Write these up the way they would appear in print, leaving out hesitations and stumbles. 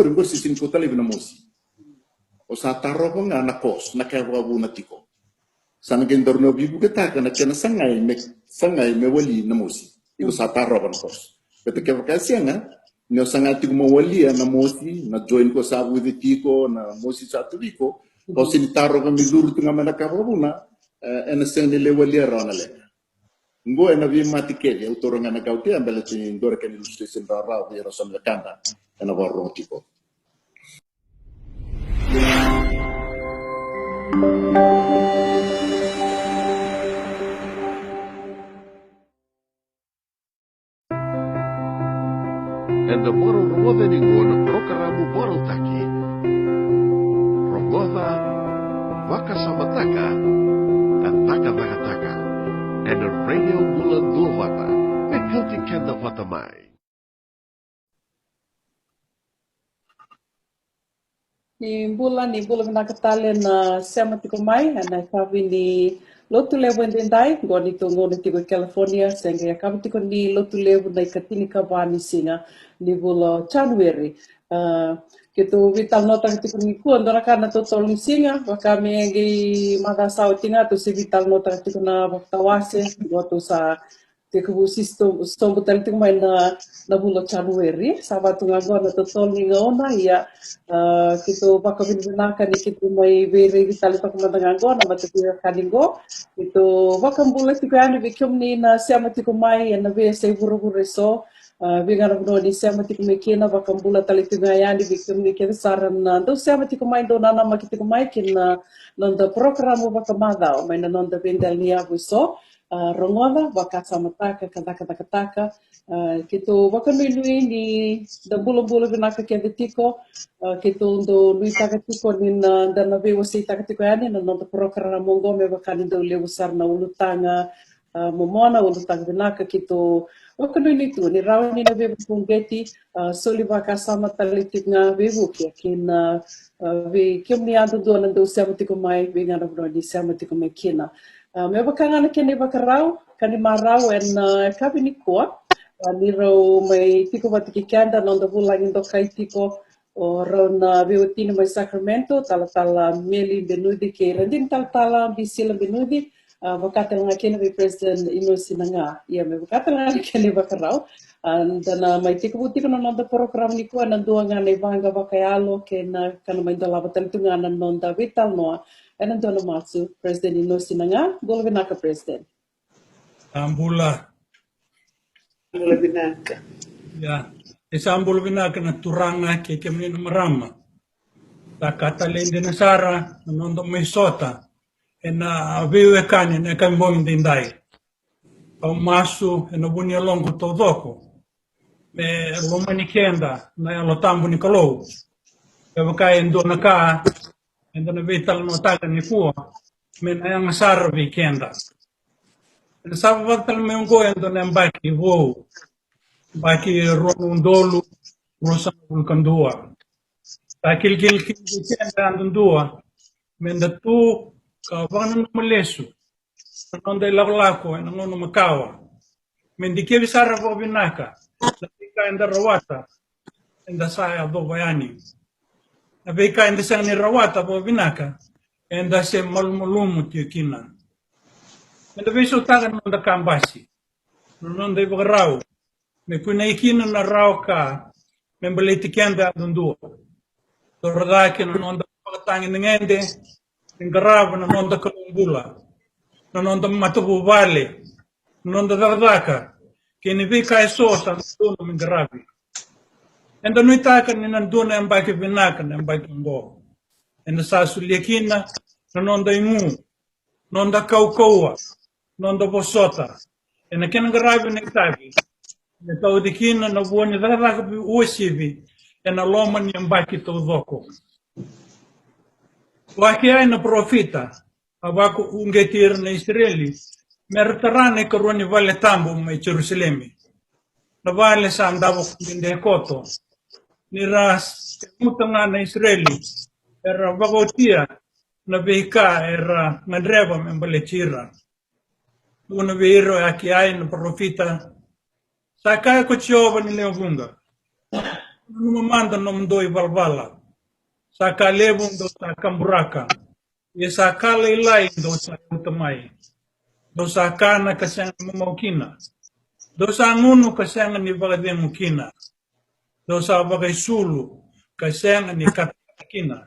ringo sisin ko tali na mosi. O sa taro ko nga na kos, na kaya wabu na tiko. Sana gendor no bibu kita ka na kaya sangay me wali na mosi. Iko sa taro ko na kos. Pero kaya kasi nga, no sangay tiko mawali na mosi, na join ko sa abu de tiko, na mosi sa tiko, o sinitaro ka miluru tunga manaka wabu na, na sangay nile wali na le. Ngo na vi matikeli, autoro nga nagauti, ambele tin dore ka illustration rara, vi rasam le kanda, na warro tiko. And the moral rogoda ningon prokaramu moral taki. Rogoda waka samataka tataka vakataka. And the radio bulan dulvata. And guilty kenda vatamai. Ni bulan nakatali na sema tiko mai na kavi ni lotu levo ndendai goni to ngoni tiko California senga kavi tiko ni lotu levo na ikatini kavani singa ni bula January kito vital nota tiko ni ku andora kana to tolong singa wakame ngi mada sautinga to si vital nota tiko na waktawase goto sa tiko sistem stombo tali tiko mai na bula January sabato ngagona to tolong ngona ya kito pakabinaka ni kito may very vitali pa kumadangango na matutira kaningo ito wakambula tiko yani bikyom ni na siyama tiko may na be sa buru so bingar no ni siyama tiko may kina wakambula tali tiko yani bikyom ni kina saran na do siyama tiko may do nana makitiko may kina nonda programo wakamada may na nonda bendel niya so rongoda wakasamataka kataka kito wakanui ni da bula binaka kende tiko kito ndo lui takatiko ni na be wasi takatiko yani na nonda programa mongo me wakani do le usar na ulutanga momona ulutanga binaka kito wakanui ni tu ni rawani na be pungeti soli wakasama talitik nga bebu kina we kim ni ando do na do samatiko mai bingana bro di samatiko mai kina me wakanga na kene wakarau kani marau en kabini ko ni ro mai tiko watiki kanda nonda bulangin do kai tiko o rona viutina mai Sacramento tala meli benudi ke rendin tala bisila benudi wakata nga kene vi president inosinanga ia me wakata nga kene wakarau dan mai tiko butiko nonda program ni ko nando nga ne vanga wakayalo ke na kana mai dala batantunga nonda vital noa endo no matsu president inosinanga golvenaka president Ambula. Binaka. Ya, esa ambula binaka na turanga ke kemni marama. Ta katalende na sara nondo Minnesota. Na vewe kani na kambong dindai. Au masu na bunia longo todoko. Me romani kenda na lotambu ni kalou. Ewa kai endo na ka endo na vital no taga ni kuwa. Me na yang sara vi kenda. Sabe vaktal me ungo endo na mbaki wo. Baki rondolu rosa vulkandua. Takil kenda andundua. Menda tu ka vana malesu. Nonda ilaglako na ngono makawa. Mendike bisara vo binaka. Tika enda rawata. Enda saya do bayani. Abeka enda sang ni rawata vo binaka. Enda se malmulumu tikina. Menda beso tagan nonda kambasi. Nonda ibagrau. Me kuna ikina na rau ka. Membeliti kenda andundua. Tordaki nonda pagtangi ngende. Ngarava nonda kalumbula. Nonda matubu vale. Nonda dardaka. Kini vika esosa nonda mingaravi. Enda nuitaka ni nanduna mbaki vinaka na mbaki ngo. Enda sasuliakina nonda imu. Nonda kaukaua. Nonda bosota. Ena kina ngaravi nektavi. Ena udikina na buoni dardaka usivi. Ena loma ni mbaki todoko. Waki ai na profita. Abako ungetir na Israeli. Mertarane karoni vale tambo mai Jerusalemi. Na vale sa andavo kundinde koto. Ni ras mutanga na Israeli. Era vagotia na veika era mandreva membale chira. Una vero aki ai na profita. Sakai ko chiova ni leovunga. Numamanda nom doi valvala. Sa kalevung do sa kamburaka. Ia sa kalailai do sa utamai. Do sa kana kasang mamaukina. Do sa ngunu kasang ni bagadeng mukina. Do sa bagay sulu kasang ni katakina.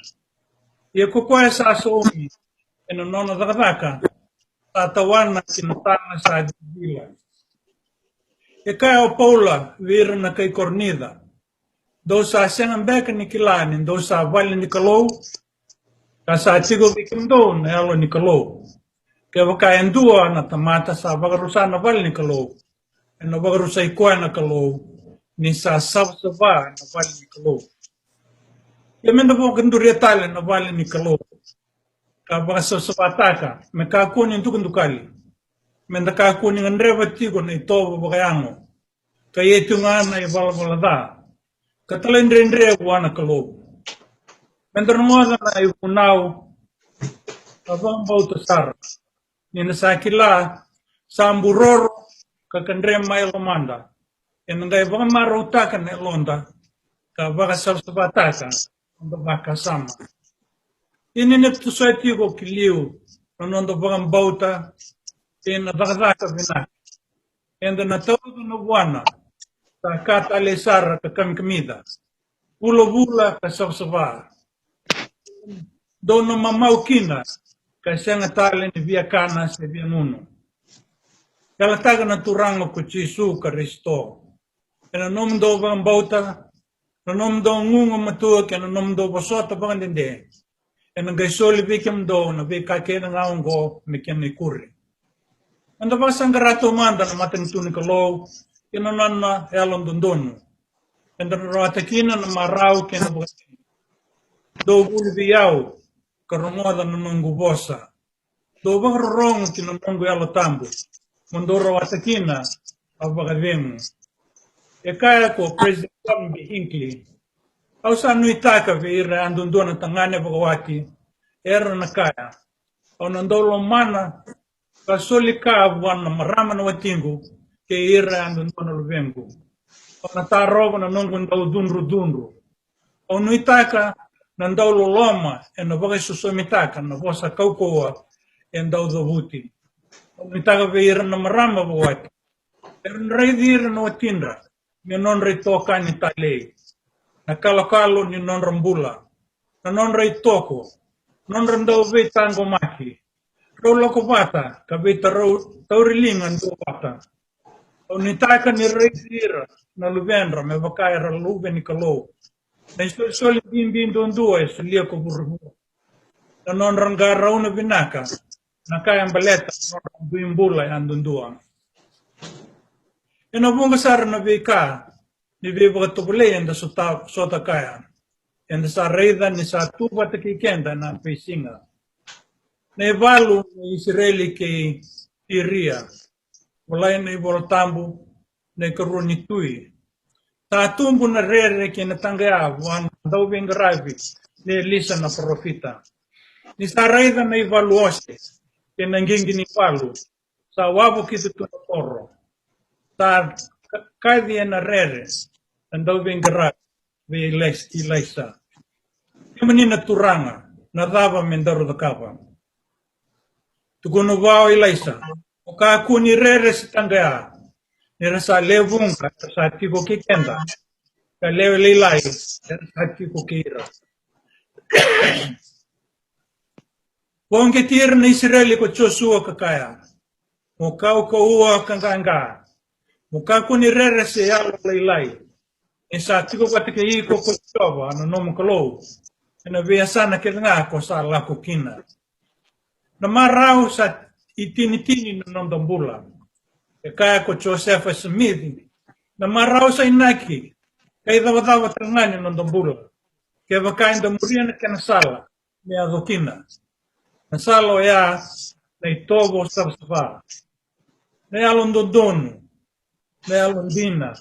Ia kukuha sa asomi. Eno nono dakataka. Tatawan na kinatana sa adibila. E kaya o Paula, vira na kay Cornida. Do sa siyang beka ni Kilanin, do sa vali ni Kalou, kasa tigo bikim do na alo ni Kalou. Kaya wakayan dua na tamata sa bagarusa na vali ni Kalou. E na bagarusa ikuha na Kalou, ni sa sabsaba na vali ni Kalou. E menda po kanduria tali na vali ni Kalou. Ka baka sa sapataka, me kakunin tukundukali. Menda kakunin ang reva tigo na ito bakayango. Kaya ito nga na ibalbalada. Katalindre wana Kalou. Menda ngoza na ipunaw, abang bauta sar. Ninasakila, samburoro, kakandre mailomanda. Yang ngai baka marutakan na londa, ka baka sabsabataka, ang baka sama. Ini nagtusay tigo kiliw, nanondo baka bauta, na bakazaka binak. And na todo na buwana, sa katalisara kakam kamida. Pula-pula kasabsaba. Doon na mamaukina, kasi ang atali ni Viacana sa Vianuno. Kalataga na turango ko Chisu Karisto. Nanom daw bang bauta, nanom daw ngungo matuwa, nanom daw basota bang hindi. E nang gaisoli bikim daw, nabikake na ngaong go, mikyan ni kuri. Anda ba sang karato manda na matang tuni Kalou, inanan na elon dundun. Anda na ratakina na maraw kinabukasin. Do buli biyaw, karungoda na nunggubosa. Do bang rorong kinanonggo yalo tambo. Mundoro watakina, abagavemu. E kaya ko, President Kwame Hinckley. Au sa nuitaka veira andundun na tangane bagawati, era na kaya. Au nandolo mana, kasuli ka abuan na marama na watingu, ke ira andundun na luvengu. Au nataroba na nungun daw dunru. Au nuitaka, nandaw loloma, e na bagay susumitaka, na bosa kaukoa, e daw dabuti. Au nuitaka veira na marama bagawati. Pero nraidira na watindra, ni non ritoka ni talei. Na kalakalo ni non rambula. Na non ritoko. Non randaw ve tango maki. Rolo ko bata, kabita taurilingan do bata. O nitaka ni reidira na luvenra, me vakaya luven ni Kalou. Na soli bimbin don dua, sulia ko burbu. Na non rangara una binaka, na kaya baleta, non bimbula andun dua. E na bunga sara na vika, ni viva tupule and sota kaya. And sa reida ni sa tuba te kikenda na pesinga. Na evalu ni Israeli ke iria. Walay na ibolotambu na ikaruni tui. Sa tumbu na rere ke natangaya wan daw bingarabi ni Elisa na profita. Ni sa reida na evaluose ke nangingi ni palu. Sa wabo kitu tunaporo. Sa kaya na rere, ang daw bingarabi, may ilaisa. Kami na turanga, nadaba mendaro da kapa. Tugunubao ilaisa, o kakuni rere si tangaya, nira sa levung ka sa tiko kikenda, ka lewe lilay, sa tiko kira. Kung kitir na Israeli ko Joshua kakaya, mukaw kauwa kanganga, muka kuni rere si yalo laylay. Isa tiko pati kayi ko kutsova, ano nomo Kalou. Na biasa na kira ko sa lako kina. Na maraw sa itini-tini na nondambula. E kaya ko Joseph Smith. Na maraw sa inaki. Kaya dawa-dawa tangan yung nondambula. Kaya bakain damurian na kinasala. May adokina. Nasalo ya na itobo sa saba. Na yalong dodon. Na yalong dina.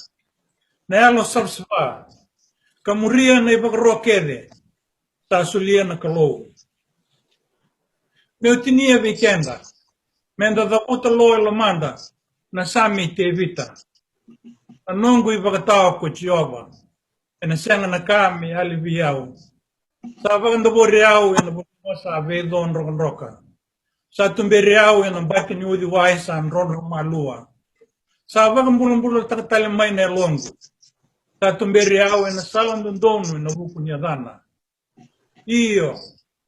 Na yalong sabsaba. Kamurian na ibagrokede. Sa sulia na Kalou. Meu tinia vikenda. Menda da puta loa lamanda. Na sami te evita. Anongo i bagatawa ko Jehova. ena sianga na kami ali biau. Sa vaganda boreau ena bosa vedon roka. Sa tumberiau ena bati ni udi waisa ron malua. Sa vagambulambulu takatale mai na longo. Sa tumberiau ena salan dondonu ena bukunya dana. Iyo,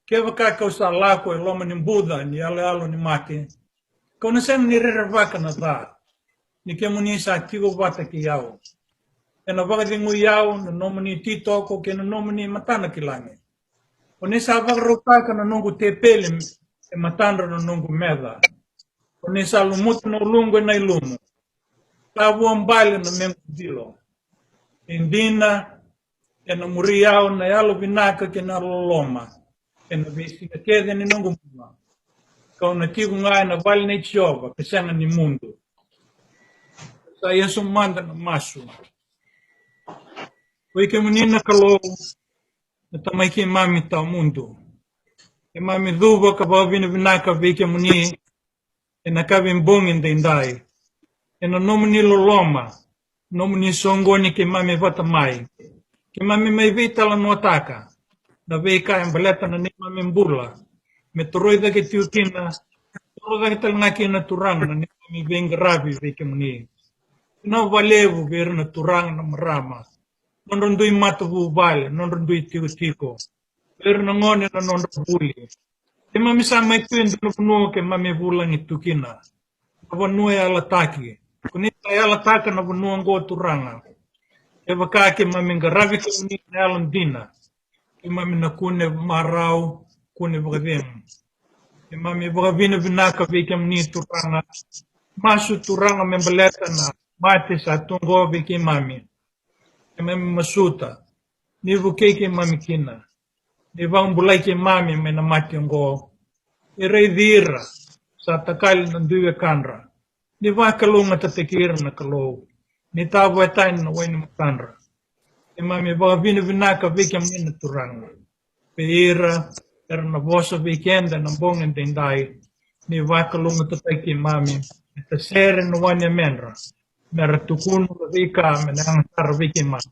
keva kaka usa lako e loma ni Buddha ni ale alo ni mate. Kau na sen ni rerevaka na ta. Ni ke muni sa tigo bata ki yao. E na waka dingu yao na nomu ni titoko ke na nomu ni matana ki lange. O ne sa waka rotaka na nungu te pele e matandra na nungu meda. O ne sa lumutu na ulungu e na ilumu. Sa buambale na mengu dilo. Indina e na muri yao na yalo vinaka ke na loloma. E na visi na kede ni nungu muma. Kau na tigo ngai na vale na ichiova kesanga ni mundo. Sa Yesu manda na masu. Oi ke menina kalau na tamai ke mami ta mundo. E mami dhuva ka vavina vinaka vike muni e na kavin bongin de indai. E na nomuni loloma, nomuni songoni ke mami vata mai. Ke mami mai vita la nuataka. Na veika en baleta na ni mami mbula. Me toroida ke tiutina, toroida ke talangaki na turang na ni mami venga ravi vike muni. Ina valevu vera na turang na marama. Non rondui mata vu vale, non rondui tiko. Vera na ngone na non buli. Te mami sa mai tuin dulu penuh ke mami bulang itu kina. Apa nuai ala taki. Kuni ala taka na penuh anggo turanga. E baka ke mami ngaravi ke uni na alam dina. Ke mami na kune marau, kune bagavim. Ke mami bagavina binaka vike mni turanga. Masu turanga membeleta na mati sa tunggo vike mami. Ke mami masuta. Ni vuke ke mami kina. Ni vang bulai ke mami mena mati anggo. Irei dira sa takal ng duwe kanra. Ni va kalunga tatekir na kalou. Ni tabo etain na wain makanra. E mami ba vina vinaka vikam ina turanga. Peira er na bosa vikenda na bongen dendai. Ni va kalunga tateki mami. Ita sere na wanya menra. Mera tukun na vika menangar vikim mami.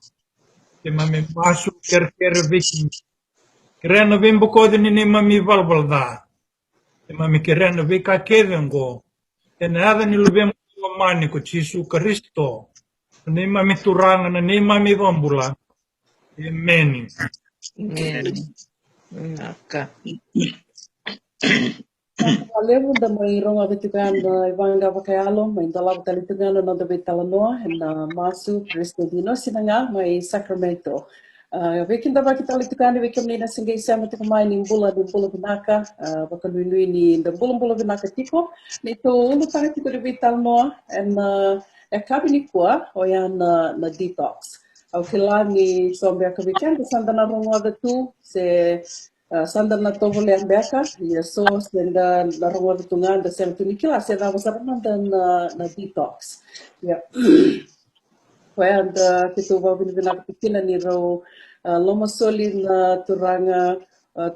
E mami masu ker vikim. Kira na vimbo kodi ni mami valvalda. E mami kirena vika kevengo. E na ada ni lubem mani ko Jesu Kristo. Ni mami turanga na ni mami vambula. Amen. Naka. Levo da mai ronga vetukan da Ivanga Vakayalo, mai dalawa talitungano no da Vitalanoa, na Masu, Prestodino, Sinanga, mai Sacramento. Vekin da baki talitungano, vekin ni na singgay sama tiko mai ni bula vinaka, baka nui ni da bula vinaka tiko, nito ulu tanga tiko da Vitalanoa, and kabi ni kua, o yan na detox. Au kila ni sombia ka weekend, sanda na ronga vetu, se sanda na tovo le ambeka ia so senda na ronga vitunga da sel tunikila se da wasarana da na detox ia Koe anda kitu wa vinavina pikina ni ro loma soli na turanga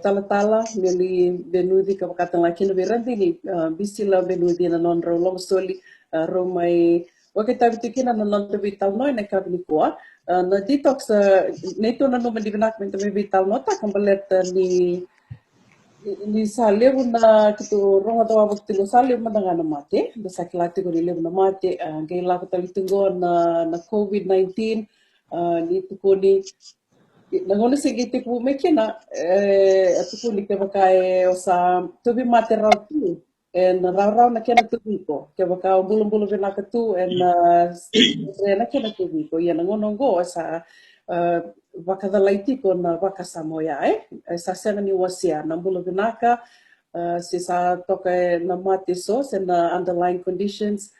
tala meli benudi ka wakatang lakina virandi ni bisila benudi na non ro loma soli ro mai wakita pikina na non vital no na kabni koa na detox neto na no mendivinak menta vital no ta kombalet ni saliu na kitu ronga tawa waktu lo saliu mandangana mate da sakilati ko nile na mate gaila ko talitungo na COVID-19 ni tuko ni nangona sige tipo mekina tuko ni ke bakae osa tubi mate raw tu en raw na kena tubi ko ke baka bulung vena ka tu en na kena tubi ko ia nangona go osa waka laiti ko na waka samoya sa sena ni wasia na bulu vinaka si sa toka na mate so se na underlying conditions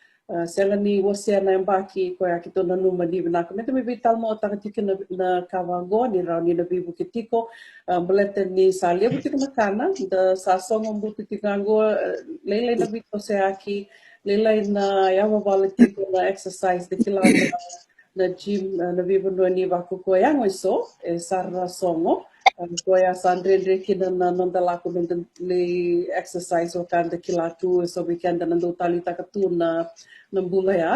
sela ni wasia na mbaki ko ya kito na numa ni vinaka mete me vital mo ta tiki na kawango ni ra ni na bibu kitiko belete ni sa lebu tiko na kana da sa songo mbutu tikango lele na bito se aki lele na yawa wale tiko na exercise de kila na gym na vivo no ni vaku ko yang oiso e sarra songo ko ya sandre kina na nonda la ko le exercise o kan de kilatu so weekend na ndo talita ka tu na nambula ya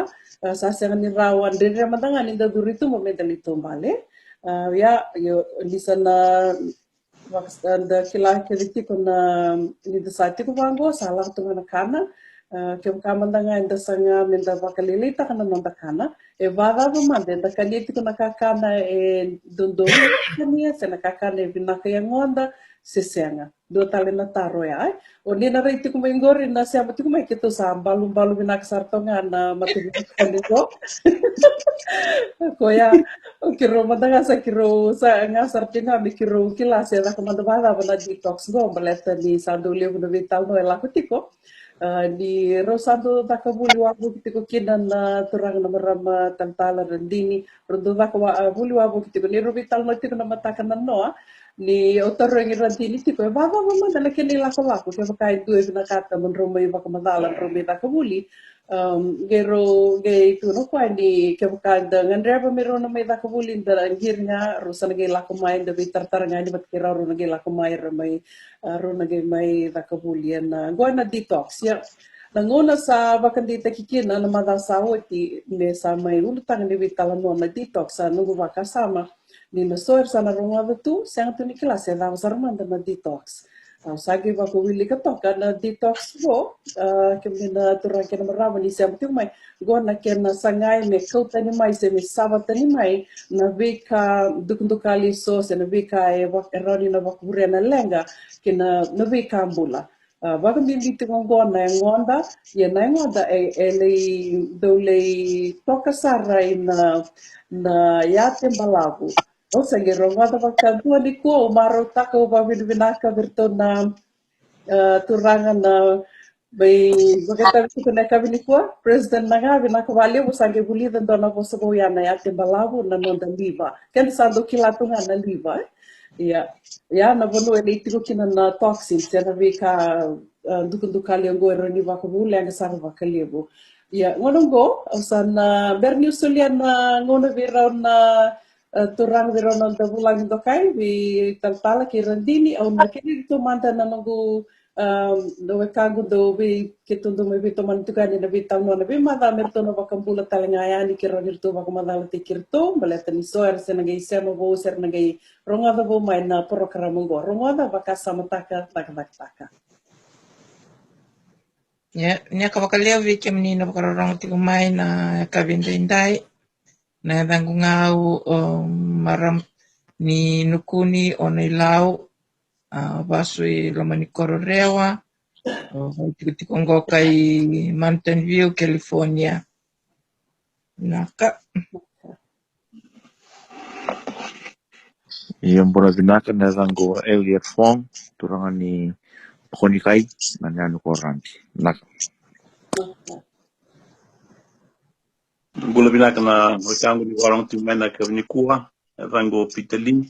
sa sa ni rawan de matanga ni da duritu mo medalito male Ya, yo lisa na da kila kiriti ko na ni da sati ko bango salah tu na kana ke kamanda nga inda sanga minda bakalilita kana nanda kana e vava mande da kaniti ko nakakana e dondongi kania se nakakana e vinaka yang onda sesenga do tale na taro ya o ni na reiti ko mengori na siapa tu ko mai kito sa balu vinaka sartonga na matu kanito Koya kiro madaga sa kiro sa nga sartinga mi kiro kila se da komanda bada bana detox go baleta ni sandulio no vital no ela kutiko di rosando da kabuli wabu kitiko kinan na turang na marama tantala rendini rondo da ko buli wabu kitiko ni vital no tiko na matakan no ni otoro ngi rendini tiko baba mama dala kini la ko wabu ke bakai due na kata mon romai ba komanda romai da kabuli gero ge tu no kwa ni ke bukan dengan reba mero na may dakabulin da angirnya rusa nagay lakumay da bitar nga ni bat kira ro nagay lakumay may ro nagay may dakabulian na gwa na detox ya nanguna sa bakan dita kikina na madasawa ti me sa may ulutang ni bitalan mo na detox sa nungu baka sama ni na soer sa narunga tu sang tu ni klase da usarman da na detox sagi ba ko wili ka to kana detox go kemina turang kena marama ni siam tu mai go na kena sangai me kau tani mai se me saba tani mai na vika dukali so se na vika e wak eroni na wak na lenga kena na vika ambula baka mimbi tu go na ngonda ye na ngonda e le dole toka sarai na yate balabu o sange ronga baka dua di ko maro tako ba vinaka virtona turangan na bay bagata ko na kabini ko president na nga vinaka wali o sange buli dan dona ko sa boya na yate balabu na nonda liba ken sando kilatunga na liba ya na bono ele tiko kina na toxins ya na vika dukali ngo eroni ba ko bule ang sa ba kalebo ya ngonongo usan berniu sulian na ngono vira na turang vironon da bulang do kai vi talpala ki randini au na kini to manta na nungu do kagu do vi kitundu me vi to mantukani na vi tamo na vi mada merto no bakambula talangaya ni kira virtu bakamada ti kirto baleta ni so er senagi sema bo ser nagi ronga da bo mai na program go ronga da bakasama taka taka Ya, nya kabakalia vi kemni na bakarorang ti kumai na kabinda indai na dangu ngau maram ni nukuni o nei lau basui lomani kororewa tikongo kai Mountain View, California. Naka. Yung pura binaka na dangu Elliot Fong turangan ni Konikai na nyanu koranti. Naka. Bula binaka na wakangu ni warang tu mena kabini kuha vango pitali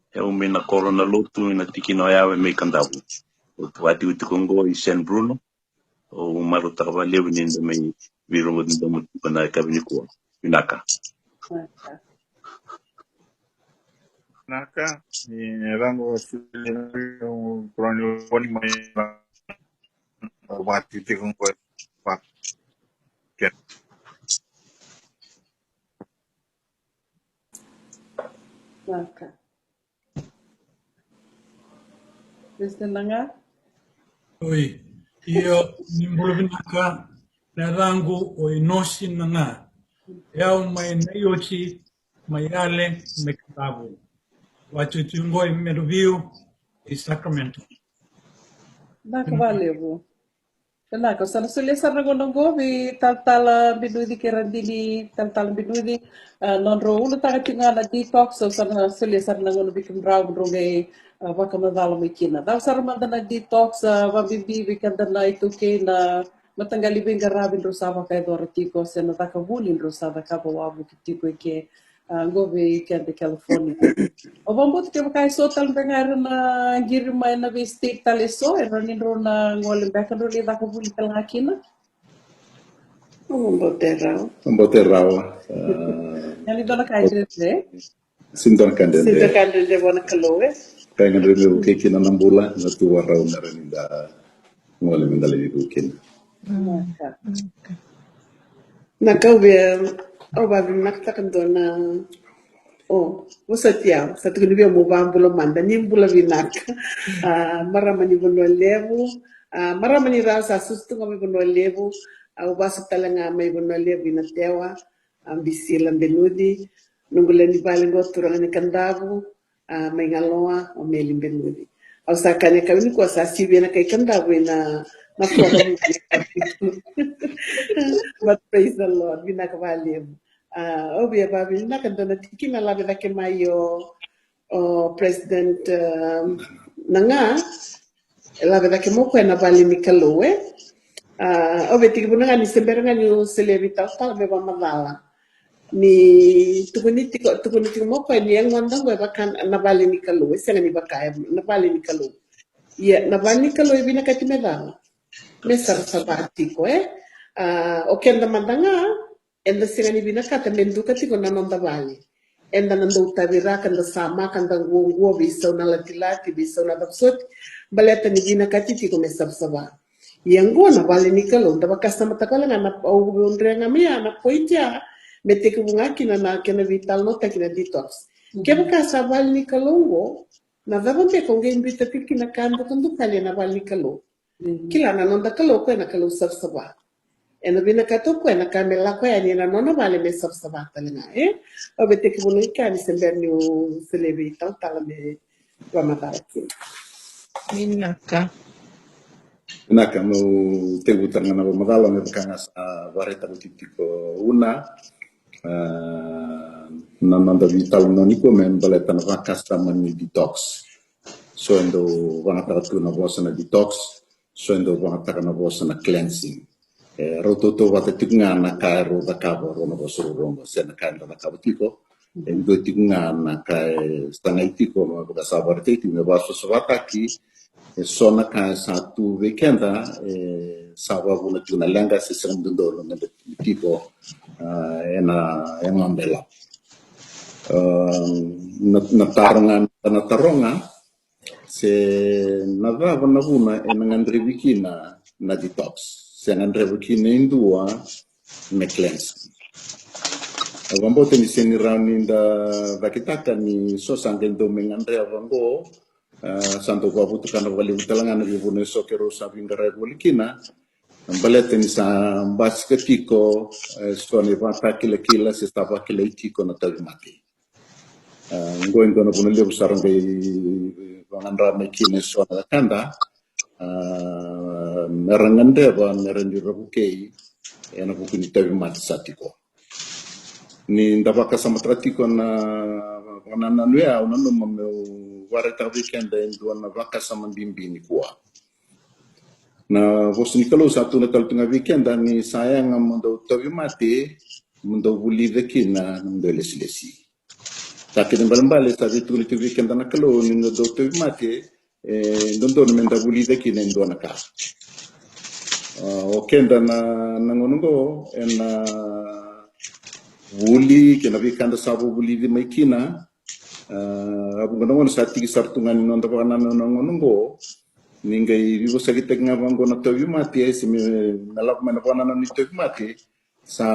e umena corona lotu na tikino yawe me kandabu o tuati utikongo i San Bruno o maru takavale winenda me virongo dinda mutu na kabini kuha binaka Naka ni rango yung kurang poni may wati tikong ko pa get Naka. Kristen nanga? Oi, io nimbulvinaka na rangu o inosi nanga. Yao mai naiochi mai ale me katabu. Watu tungo i Meadowview i Sacramento. Naka valeu. Naka, sana sulia sana gonongo vi tal binuidi kerandini tal binuidi non ro ulo taga tinga na detox so sana sulia sana ngono bikin brau ronge baka madalo mikina. Dau sana manda na detox va bibi bikanda na itu ke na matanggali benga rabin rosava kay doratico se na taka vulin rosava kapa wabu kitiko ke gobe ke de California. O bambut ke bakai so tal bengar na girma na vi state taleso eronin ro na ngol bekan ro le baka vuli tal hakina. Mboterao. Yani dona kai dre. Sinton kandende. Sinto kandre de bona kaloe. Kaya ngandre ke kina nambula na tuwa rao na rinda ngole mendale ni dukin. Naka we oba bi makta kan dona Oh, usatiao, sa tukunibia mubambulo manda, nimbula vinaka. Marama ni buno levu, marama ni rasa sustu ngami buno levu, ubasa talanga may buno levu inatewa, bisila benudi, nungula ni balingo turang ni kandavu, may ngaloa o melim benudi. Au sa kanya kami ko sa sibi na kay kandavu na forum. But praise the Lord, binakabalimu. Obia babi nakandona tikina labi dake mayo President nanga labi dake moko na bali mikalowe obia tikibunanga ni semberanga ni selebi tal beba madala ni tukuni tiko moko ni engonda ngwe bakan na bali mikalowe senga ni bakaya na bali mikalowe ya na bali mikalowe binakati medala mesar sabatiko okenda mandanga enda singani binakata menduka tiko na nonda bali enda nanda utavira kanda sama kanda nguo bisa na latilati bisa na dapsot baleta ni binakati tiko mesabsaba yango na bali nikalo nda bakasta matakala na undrenga mia na poitia meteke bungaki na kena vital nota kina detox keba kasa bali nikalongo na davante konge imbita tiki na kanda kundu kali na bali nikalo kila na nonda kalo ko na kalo sabsaba ena bina kato ko na kamela ko yani na nono vale me sabsaba talanga obete ke bunu ikani sember ni celebi tal me ramadaki Minaka. Naka no tengu tanga na madala me kanga sa vareta butitiko una na nanda vital no niko men baleta na vakasta mani detox so endo vanatatu na vosa na detox so endo vanataka na vosa na cleansing rototo wata tikunga na ka ro da ka ro no vosa ro se na ka na ka butiko endo tikunga na ka stanga itiko ma ka sa varete ti me vaso svataki sona ka satu weekenda sawa buna tuna lenga se serendolo na tipo ena ngambela na taronga se na vava na vuna ena ngandrevikina na detox se ngandrevikina indua me cleanse Wambote ni seni rauni da vakitaka ni sosangendo mengandrea vango santo kwa butu kana wali utalangana vivune sokero savingara walikina balete ni sa mbasika tiko stone vata kila se stava kila itiko na tavimati ngoendo na bunele usaranga vangandra mekine sona kanda merangande va merendi rabukei ena bukuni tavimati satiko ni ndavaka samatratiko na nuea unano mameu wareta weekend endo na vaka sama bimbini kuwa na vosni kalau satu na kaltunga weekend ni sayang mundo tavimati mundo bulive kina mundo lesilesi takini balambale sa vitu ni weekend na kalau ni mundo tavimati ndondo menda bulive kina endo na ka okenda na ngonongo ena wuli kena vikanda sabu wuli di maikina abu ngonongo sati sartungan nonda pakana nongo ningai vivo sakita ngabango na tobi mati esi nalap mana pakana ni tobi mati sa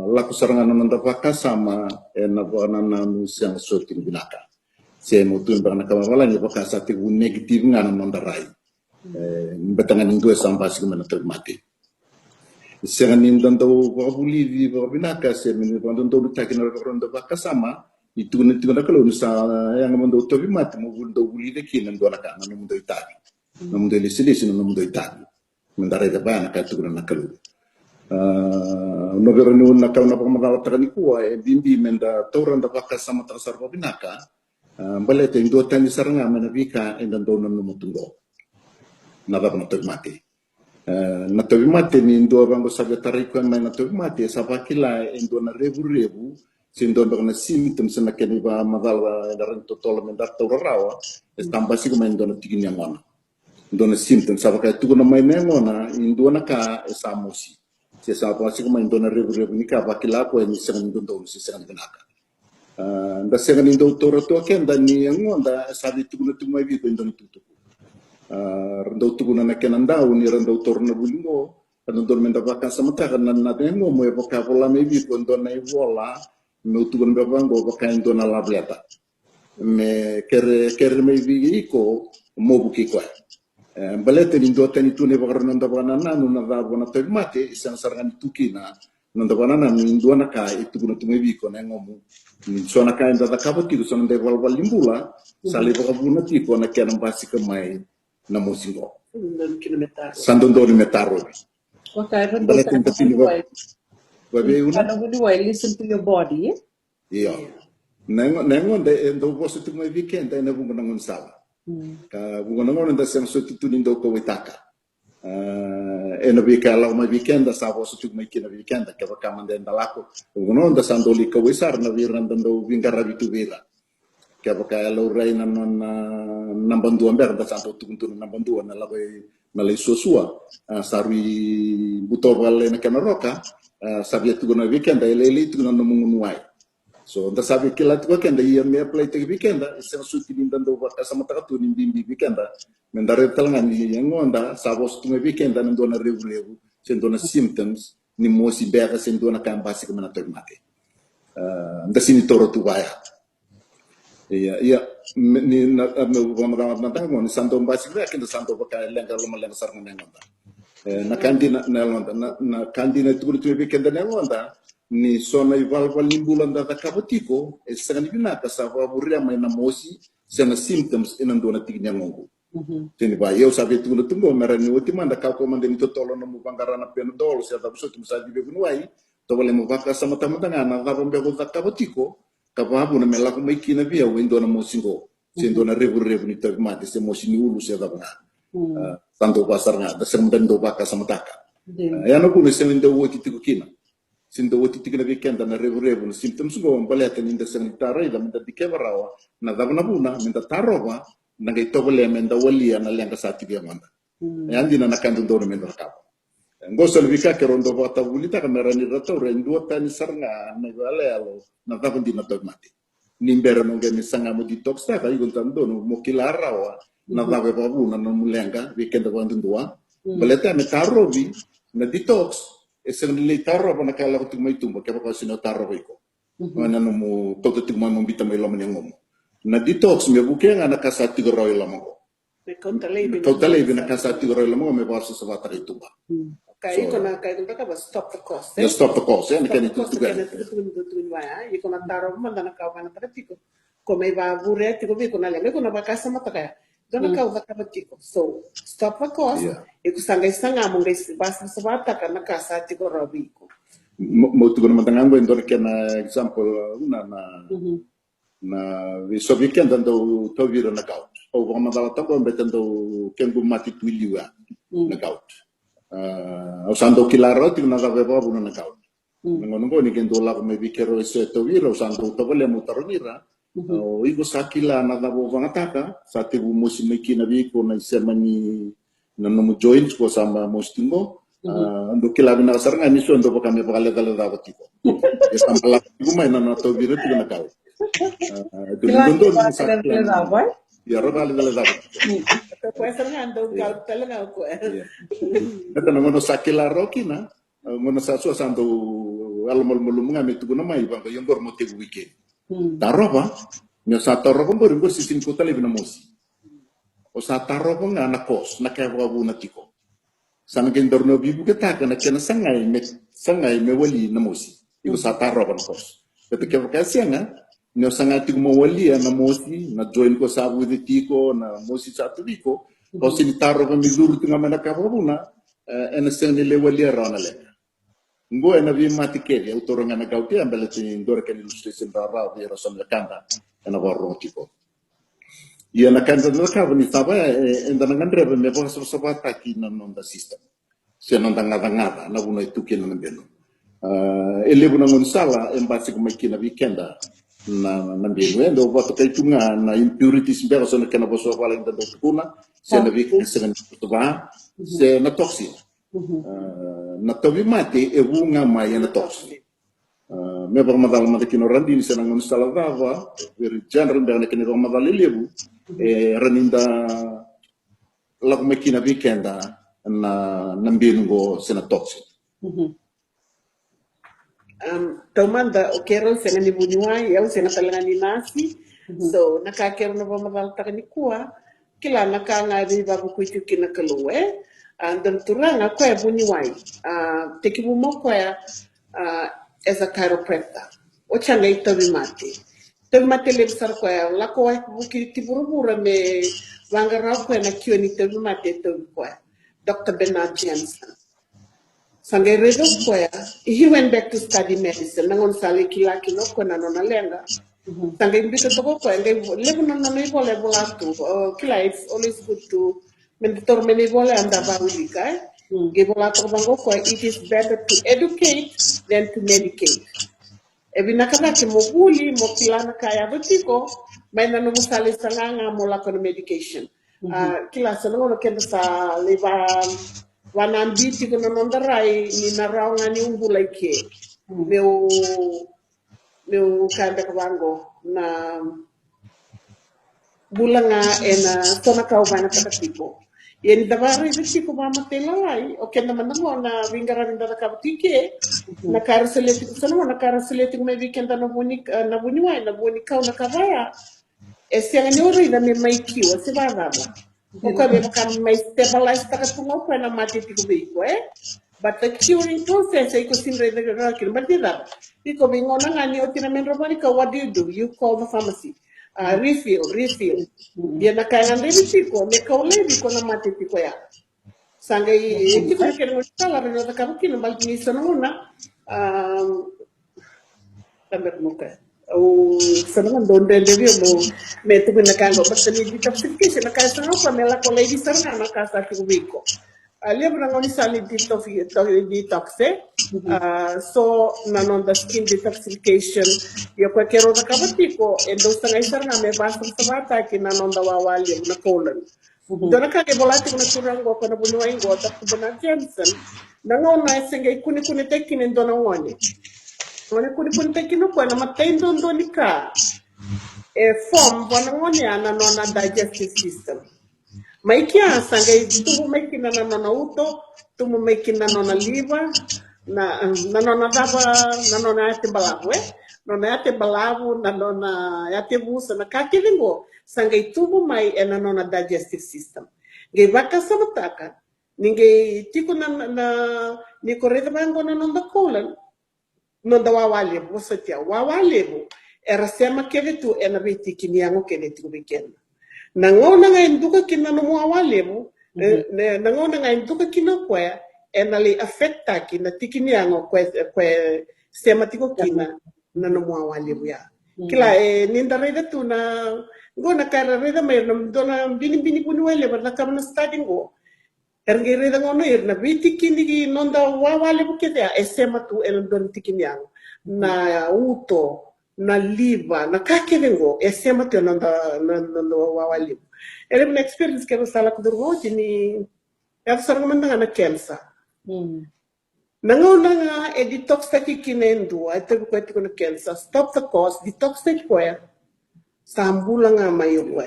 laku sarangan nonda pakana sama na pakana na siang soting binaka se mutun pakana kamawala ni pakana sati wu negatif ngana nonda rai batangan inggo sampasi mana tobi mati Seganin dando wabuli di wabinaka se mini dando lutaki na rondo bakasama itu na kalau nusa yang mundo tobi mati mo mundo buli de kinan do naka na mundo itali na mundo lisilisi na mundo itali mandare da bana ka tu na kalau no vero ni na kalau na pamagawat ka ni kuwa bimbi menda toranda bakasama tasar wabinaka balete ndo tani saranga manabika endando na mutungo na na tobi mati na tobi mate ni ndo bango sabe tariko mai na tobi mate sa pakila endo na rebu sindo na symptoms na keni ba madala na rento tolo men dato rawa estamba sigo mai ndo na tigini ngona ndo na symptoms sa pakila tu na mai ngona ndo na ka esamosi se sa pa sigo mai ndo na rebu ni ka pakila ko ni sa ndo si sa naka nda se ngani ndo toro to kenda ni ngonda sa di tu na tu mai vi ndo tu rendau tuguna na kenandau ni rendau torna bulingo rendau menda vakan samata kana na tengo mo e voka vola me vi kondo na vola me utugon be bango ba kain dona la bleta me kere me vi iko mo buki kwa balete ni do tani tune ba garna nda bana nanu na da bona te mate isan sargan tukina nda bana nanu ndo na ka itugon tume vi ko na ngomu ni sona ka nda ka ba tiru sona de wal limbula sali ba buna ti ko na kena basi ka mai na mosingo sandondo ni metaro Okay, but balete ni tini ba be una listen to your body. iya nengo de ndo bosu tu mai weekend na bunga nangon sala ka bunga nangon nda sem so tu nindo ko witaka eno bika la mai weekend sa bosu tu mai kina weekend ka ba kamande ndalako bunga nda sandoli ko wisar na viran ndo vingara bitu vira ka ba ka lo reina non nambandu amber da santo tu nambandu na la na le sosua sarwi butobal na kana roka sabia tu na weekend ele tu na munguai so nda sabi kila tu weekend ia me play te weekend sen suti dindando ba sama taka tu nimbi weekend mendare talangan ni yang onda sabos tu weekend na ndona revu sen dona symptoms ni mosi bega sen dona kan basic mana to mate nda sini toro tu baya iya ni na na tango ni santo basic ya kenda santo ba ka lenga lenga sarna ngonda na kandina na kandina tu weekend na ngonda ni sona ival limbulan da kabotiko e sangani bina ka sa buria mai na mosi sena symptoms inandona tignya ngongo tini ba eu sabe tu no tungo mera ni ultima da ka ko mande ni totolo no mubangarana peno dolo se da buso tu sa di benuai to wale mo vaka sama tamanga na da bombe ko da kabotiko ka ba bu na mela ko mai kina via windo na mosingo sendo na revu ni to mate se mosi ni ulu se da bana tanto pasarnya da semden do vaka sama taka ya no ku se windo wo titiko kina sindo woti tikina weekend na revu no symptoms go baleta ninda sanitara ida minta dikevarawa na davna buna minta tarowa na ngai tobole menda walia na lenga sati dia manda andi na kandu ndoro menda ka ngosol vika ke rondo vata bulita kamera ni rato rendo tani sarnga na gale alo na davndi na dogmati nimbera no ngeni sanga mo detox ta kai gontando no mo kilarawa na dave babu na no mulenga weekend go ndua baleta me tarovi na detox e se le tarro na kala ko tumai tumba ke ko sino tarro ko mana no mo to tu mo bita mai lomo ngom na detox me buke na kasati go roy lomo ko tale na kasati go roy lomo me barso sa vata itu ba kai ko na kai ko ka stop the cost stop the cost and can itu tu ya ko na tarro manda na ka na tiko come va burre tiko vi ko na le ko na ba kasa mata kaya dona ka uza kabatiko so stop the cost e kusanga mo ngesi basa sabata kana kasa tiko robiko mo tu no mandango endor que na example una na vi so weekend ando to vira na kaut o vamos dar ta bombe tendo kengu mati tuiliwa na kaut usando kilaro ti na da bebo na kaut ngono ni kendo la come vi kero eso to vira usando to vole mutaronira o igo sakila na da bo vangataka sa te bu mosi mekina vi ko na semani na no join ko sama mostingo ando kila bina saranga ni so ando kami pakale kala da batiko ya sampala ku mai na to vira ti na kaut dondo ni sakila ya robale dale da ko saranga ando kaut talaga ko ito na ngono sakila rokina ngono sa so sando almol mulum ngame tu na mai bang yung gor mo te weekend taroba nyo sa taroba ngor sisin ko tali na mosi o sa taroba nga na kos na kaya wabu na tiko sa naging dorno bibu kita ka na kaya sangay me wali na mosi iko sa taroba na kos pero kaya kasi nga nyo sangay tiko mo wali na mosi na join ko sa abu de tiko na mosi sa tubiko o sin taroba mi zuru tinga manaka wabu na ena seng ni le wali rana le ngo ena vi matike autoronga na gauti ambele tin dore ke illustration rara vi rason le kanda ena warro tipo ia na kanda no ka ni taba enda na ngandre me bo so sabata ki na nonda system se non da ngada na buno itu ki na beno ele buno ngon sala embasi ko makina weekenda na beno endo voto kai tunga na impurities bero so na kana bo so wala nda do kuna se na vi se na tuba se na toxin na tobi mati e bunga mai na tos me ba madal mate kino randi ni senang on salavava per genere bene che ne ro madal lebu e raninda la makina weekenda na nambingo sena tos Tomanda o kero senga ni bunyuai au senga talanga ni nasi so nakakero na pamadal takani kuwa kila nakanga di babu kuitu kina kalue dan turanga kwa bunyuai teki bumo kwa as a chiropractor o changa itabi mate le sar kwa la kwa buki tiburubura me wangara kwa na kiyo ni tabi mate tabi kwa Dr. Bernard Jensen. Sangai redo kwaya, he went back to study medicine. Nangon sali kila kino kwa nanona lenga. Sangai mbito toko kwaya, ngai lebu nanona ibo lebu latu. Kila it's always good to mentor meni bole anda barulika. Gibo latu bango kwaya, it is better to educate than to medicate. Ebi nakata ki moguli mo kilana kaya butiko, may nanomu sali salanga mo lako na medication. Kila sanangon kenda sa leba wanambiti kuna nondarai ni naraunga ni umbula ike meu kanda kabango na bulanga ena sona kau bana takatiko yen dabari bitiko mama telalai o kenda manamo na wingara windara kabutike na karaseleti kusana na karaseleti me weekend na buni na buni kau na kavaya esianga ni ori na me maikiwa sibaba okay, we can stabilize the when I'm at it. But the curing process, I could see the working, but did that. Because being on an Romanica, what do? You call the pharmacy. Refill. Yana kind of levitico, make a lady con a matiticoya. Sangai, you can tell another Kabukin, but me sonona. Senang don dan dia mo metu na kango basta ni detoxification na kaya sa pamela ko lady sarang na kasa kubiko alia brangoni sali detox so nanon the skin detoxification yo ko kero na kabatiko endo sa ngai sarang me basta sa bata ki nanon da wawali na colon dona ka ke bolati na turango ko na bunuai go Dr. Bernard Jensen nangon na sengay kuni tekin dona ngoni Wana kuri kino kwa na matendo ndolika form wana ngoni ana nona digestive system. Maikia sanga tumu maikina na nona uto, tumu maikina nona liver, na nona dava, na nona yate balavu nona yate balavu, na nona yate busa, na kakilingo sanga tumu mai na nona digestive system. Nge baka sabataka, ninge tiku na niko reda bango na nona colon, nonda wawalebu wasatia wawalebu era sema keve tu ena biti kiniango kene tu weekend nangona nga induka kina no wawalebu nangona nga induka kina kwa ena li affecta kina tikiniango kwa sema tiko kina na no wawalebu ya kila ninda reda tu na ngona kara reda mai dona bini kunwele ba kamna starting go Ergere ngono na biti kini nonda wawale bukete esema tu el don tikiniang na uto na liva na kakevengo esema tu nonda wawale ele na experience que sala kudurgo ni ya sargomanda na kensa nangona nga e detox taki kinendo ate kweti kuna kensa stop the cause detox take kwa sambula nga mayo kwa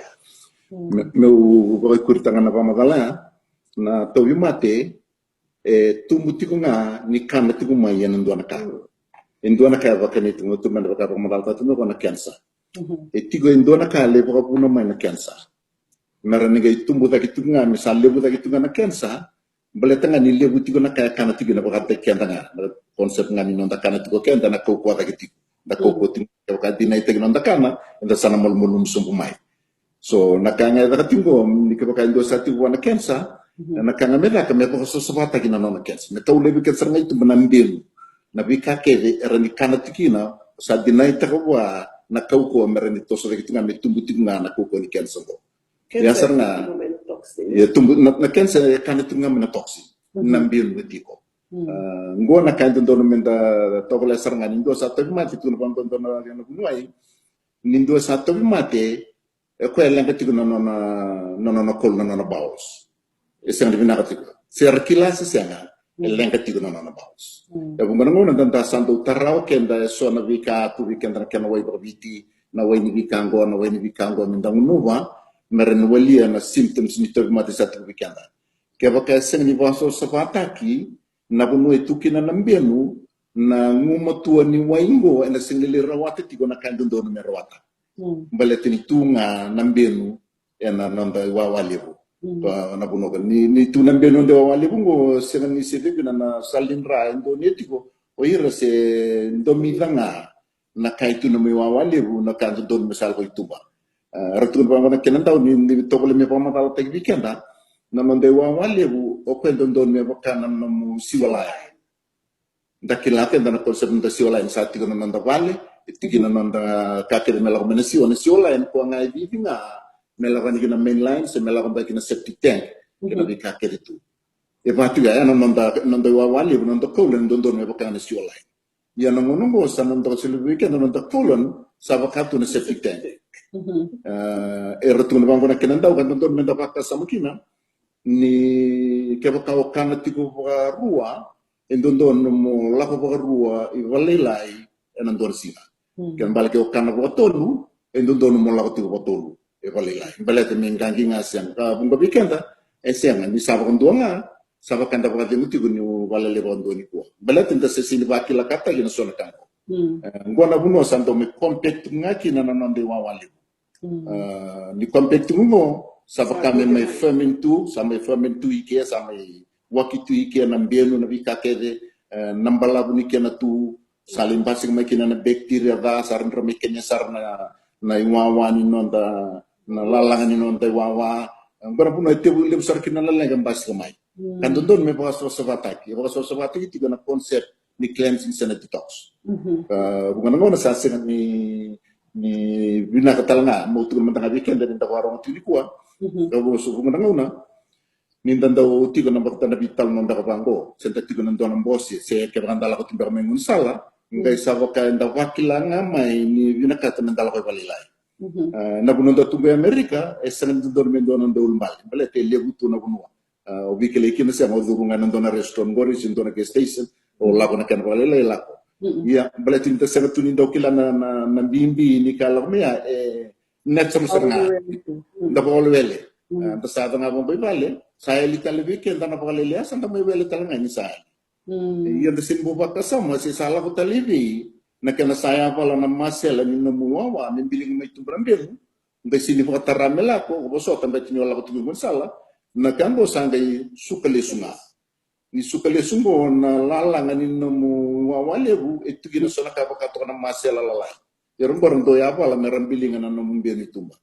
meu kurtanga na pamadala na tobi mate tumbuti ko nga ni kana tigo mai yan ndo na ka ba kanit mo tuman ba ka pamadal ta tumo ko na cancer tigo ndo na ka le ba puno mai na cancer mara ni gay tumbu ta kitu nga misal lebu ta kitu nga na cancer baleta nga ni lebu tigo na ka kana tigo na ba ka kenta nga konsep nga ni nonda kana tigo kenta na ko ko ta kitu da ko ko tigo ka dinay tigo nonda kana enda sana mol mulum sumbu mai so nakanga ta tingo ni ka ba ka ndo sa tigo na cancer na kanga mela ka me ko so sabata kina nona kes me tau lebi ke sarngai tu banambil na bika ke rani kana tikina sa dinai ta ko na kau ko merani to so kitu ngame tumbu tinga na ko ni kes so ya sarna ya tumbu na kes kana tinga me na toksi nambil betiko ngo na kan don menda to ko le sarnga ndo sa to mati tu no don na bunuai nindo sa to mate ko elenga tiku no kol no baos Esang di nakatigo. Serkila sesanga elenga tigo na baus. Ya bunga na tanta santo tarao kenda so na vika tu weekend na kena wai babiti na wai ni vikango mindang nuwa meren walia na symptoms ni tobi mati sa tu weekend. Kaya baka esang ni vaso sapataki na bunu etuki na nambianu na ngumatua ni waingo ena singili rawata tiko na kandundo na merawata baletini tunga nambenu ena nanda wawalibu na bunoga ni tu nambenu nda wawalibu ngo senang isibi na salindra endo netiko o ira se ndomidanga na kaitu na wawalibu na kandundo na mesal ko ituba ratun pa na kenanta ni tokole me pamata tek weekenda na nanda wawalibu o kwendo ndo me bakana na mu siwalai dakilate dana konsep nda siwalai sa tiko na nanda vale itigina nanda kakere melako menasio na siwalai ko ngai vivinga melako ni na mainline se melako ba kina septic tank kina bi kakere tu e vatu ya nanda wawalibu nanda kolen ndo me bakana siwalai ya na ngono sa nanda siluwike nanda kolen sa bakatu na septic tank retun bango na kina ndau kan ndo me ndapaka samukina ni kebaka wakana tiko rua endondo mo lako rua i valelai enandor sina kan balake wakana tolu endondo mo lako tiko tolu e valelai balate mengangi ngasian ka bunga bikenda eseng ni sabak ndonga sabak kanda bakati mutiko ni valele bondo ni ko balate nda sesini bakila kata gina sona kanko ngona buno santo me compact ngaki na nande wawali ni compact ngo sabak kami mai fermentu ike samai wakitu ike na mbelu na bikakede nambala bunike na tu salim basik mai kina na bakteria da sarandra mai kenya sarna na iwawa ni nonda na lalangan ni nonda iwawa ngora puno tebu le besar kina lalangan basik mai kan don me bawas sosavataki tiga na konsep ni cleansing and detox bukan ngona sa sen ni bina katalanga mo tu mentanga weekend dan tawarong tu kuwa Kabo suku menanguna, nindan daw tiga nambak tanda vital nanda kabango, senta tiga nanda nambosi, saya keberandala ko timber mengun sala, ngai sawaka nda wakilanga mai ni vinakata nanda ko balilai. Nabunonda tumbe Amerika, esan nda mendo nanda ulmal, balete lebutu nabunwa. Obikele kina sa modurunga nanda na restaurant gori sindona ke station, o lago na kan balilai lako. Ya, balete nda sa tuninda kila na bimbi ni kalamia natural senga nda ko wele nda sa nga bon bale saya li kala weekend na pakalele sa nda may wele talanga ni sa yan da simbo ba kasama si sala ko talibi na kana saya pala na masela ni namuwa ni biling may tumbrambel nda sini ko taramela ko boso tambe tinyola ko tugun sala na kango sangay sukale sunga ni sukale sungo na lalanga ni namuwa walebu itu gina sona ka bakato na masela lalai Yarum barang doya apa lah meram bilingan na mumbian itu mbak.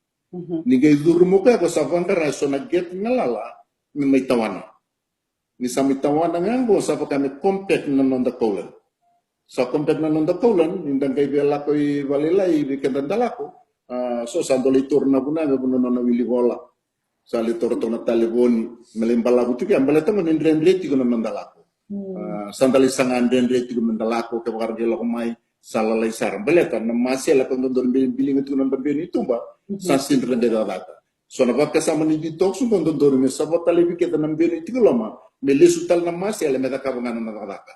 Ni gay duru muka ko sa vanga raso na get ngalala ni may tawana. Ni sa may tawana ngango sa kami compact na nonda kolan. Sa compact na nonda kolan nindang kay bela ko i valilai di kendandala ko. So sa dolitur na buna me buno na wili bola. Sa litur to na taliboni melimbala ko tuki ambala tamo nindrendreti ko na nondala ko. Sandali sangan dendreti ko nondala ko ke bakar gelo ko mai salalai sarang beleta na masela ko ndon biling itu nan babeni tumba sa sindre de data so na baka sama ni detox ko ndon me sabota lebi ke nan beni tigoloma me lesutal na masela me ka bangan na data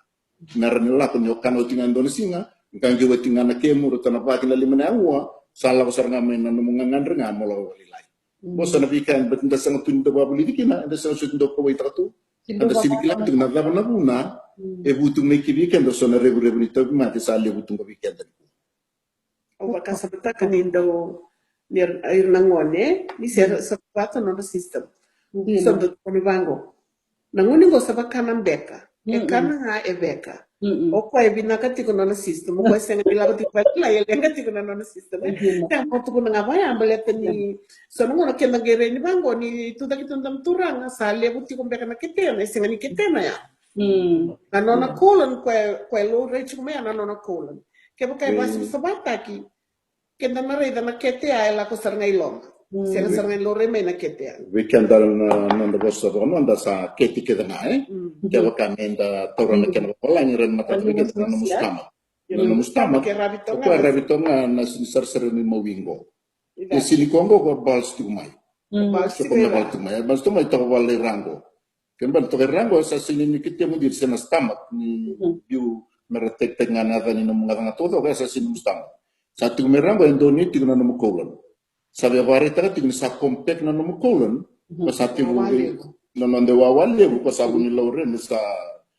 narnela ko nyokan o tingan don singa ngangi wati ngana kemu ro na baki na limana wa sala ko saranga me nan mo ngangan nga mo lo walilai bo so na bikan bet nda sang tun do babuli dikina nda sang sut ndo ko wai tratu ada sinikilan tu na daba na buna e butu me kibi kendo so na rebu ni to mate sa le butu ko weekend o baka sabata kanindo nir air nangone ni ser sabata no system so do ko bango nangoni go sabaka nan beka e kana ha e beka o ko e binaka tiko no system ko sen bila ko tiko la yel nga tiko no system ta mo to nga ba ya balete ni so no no kenda gere ni bango ni tu daki tundam turang sa le buti ko beka na ketena sen ni ketena ya na nona colon que lo recho me na nona colon que porque vai se sabata aqui que na rede na ketea ela ko sarngai long se na sarngai lo reme na ketea weekend dal na ndo bosso do no sa keti ke dana que baka menda torona ke no la ni ren mata ke no mustama que rabito na sar ni mo wingo e silikongo ko bals tu mai bals tu mai to vale rango Kembali to rango sa sini kita mo dir sa stamak ni yu meratek tengana ni mga todo sa sini stamak. Sa tu merango endoni ti na mo kolon. Sa vareta ti sa compact na mo kolon, sa ti mo na nande wawale ko sa buni lawre sa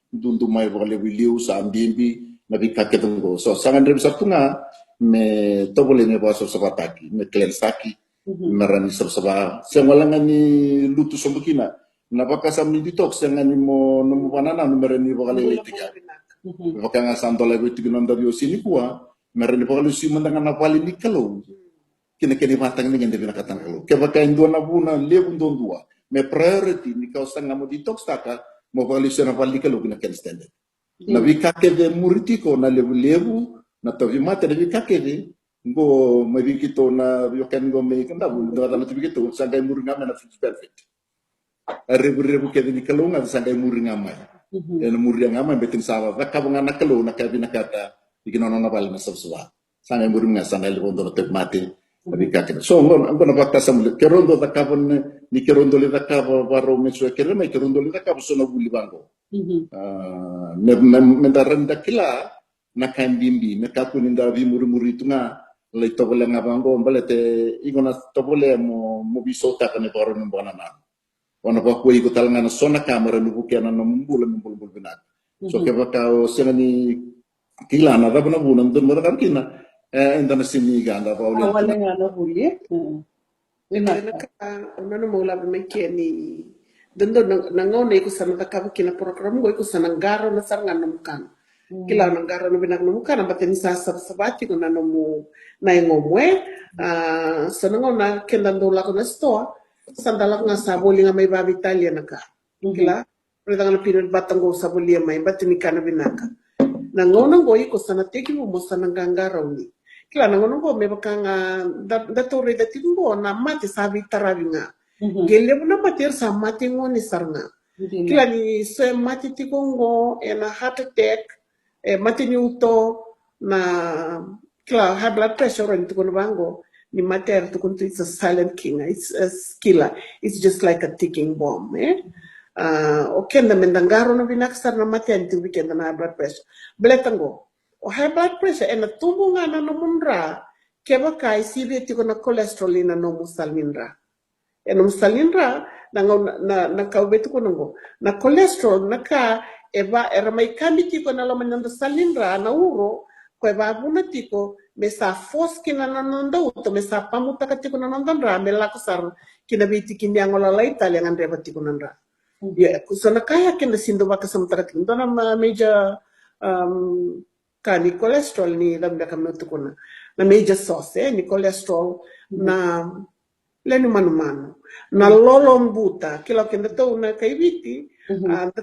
dundu mai wale wiliu sa ambimbi bika ketungo so sangan rem sapunga me tobole me baso sabataki me klen saki merani sabsaba sengalangan ni lutu sombukina na baka samni ditok sengani mo no banana no merani bakale tiga baka nga santola go tignon da sini kuwa merani bakale si mandanga na pali ni kalau kina kini matang ni ngende bina katang kalau ke baka indo na buna lebu ndondua me priority ni kau sanga mo ditok staka mo bakale si na pali kalau kina ken standard na bika kede muritiko na lebu na tavi mate na bika kede ngo mabikito na yokan ngo me kanda bu do na tibikito sangai muringa na fit perfect rebu kede ni kalunga sangai muringa mai na muringa mai betin sawa vakabanga na kalu na kabina kata ikino na bal na sabsuwa sangai muringa sangai lebu do na mate bika kede so ngo na bakta samle kerondo da kabon ni kerondo le da kabo baro meso kede mai kerondo le da kabo so na buli bango mendaranda kila na kandimbi mekaku ninda vi muri tunga le tobole ngabango mbalete igona tobole mo bisota kane baro no banana ona ba ko igo talanga na sona kamera no bukena no mbula binat so ke baka o senani kila na rabna bunan don mara kina indana sini ganda ba awale ngana bulie Nana mo labi may ni dondo nangone ko sa nakakabu kina program ko sa nanggaro na sarngan namukan. Kila nanggaro na binagnamukan ang batin sa sabati ko na mo na ingomwe sa nangona kindandola ko na store sandalak nga saboli nga may babi Italia na ka. Kila pwede nga pinod batang ko saboli may batin ka na binaka. Nangonang ko sa natiki mo sa nanggangaraw ni. Kila nangonang ko may bakang datore datimbo na mati sabi tarabi nga. Gele na matir sa mati ngo ni sarna. Kila ni so mati tikongo na heart attack mati ni uto na kila high blood pressure and tukono bango ni mater tukono it's a silent killer. It's a killer. It's just like a ticking bomb. Okay na mendangaro na binaksar na mati anti weekend na high blood pressure. Beletango o high blood pressure na tubo nga na namunra keba kai sibi tikono cholesterol na nomu salminra. Enum salinra na kaubetu ko nango na cholesterol na ka eba era may kamiti ko na laman ng salinra na uro ko eba bunati ko me sa fos kina nananda uto me sa pamuta kati ko nanandra me la ko sar kinabiti kindi ang olalay Italia ang rebati ko nandra ya so na kaya kina sindo baka sa mutaratin do na major kani cholesterol ni lamda kamutu ko na major source ni cholesterol na leno mano na lolo mbuta kila kenda to na kaibiti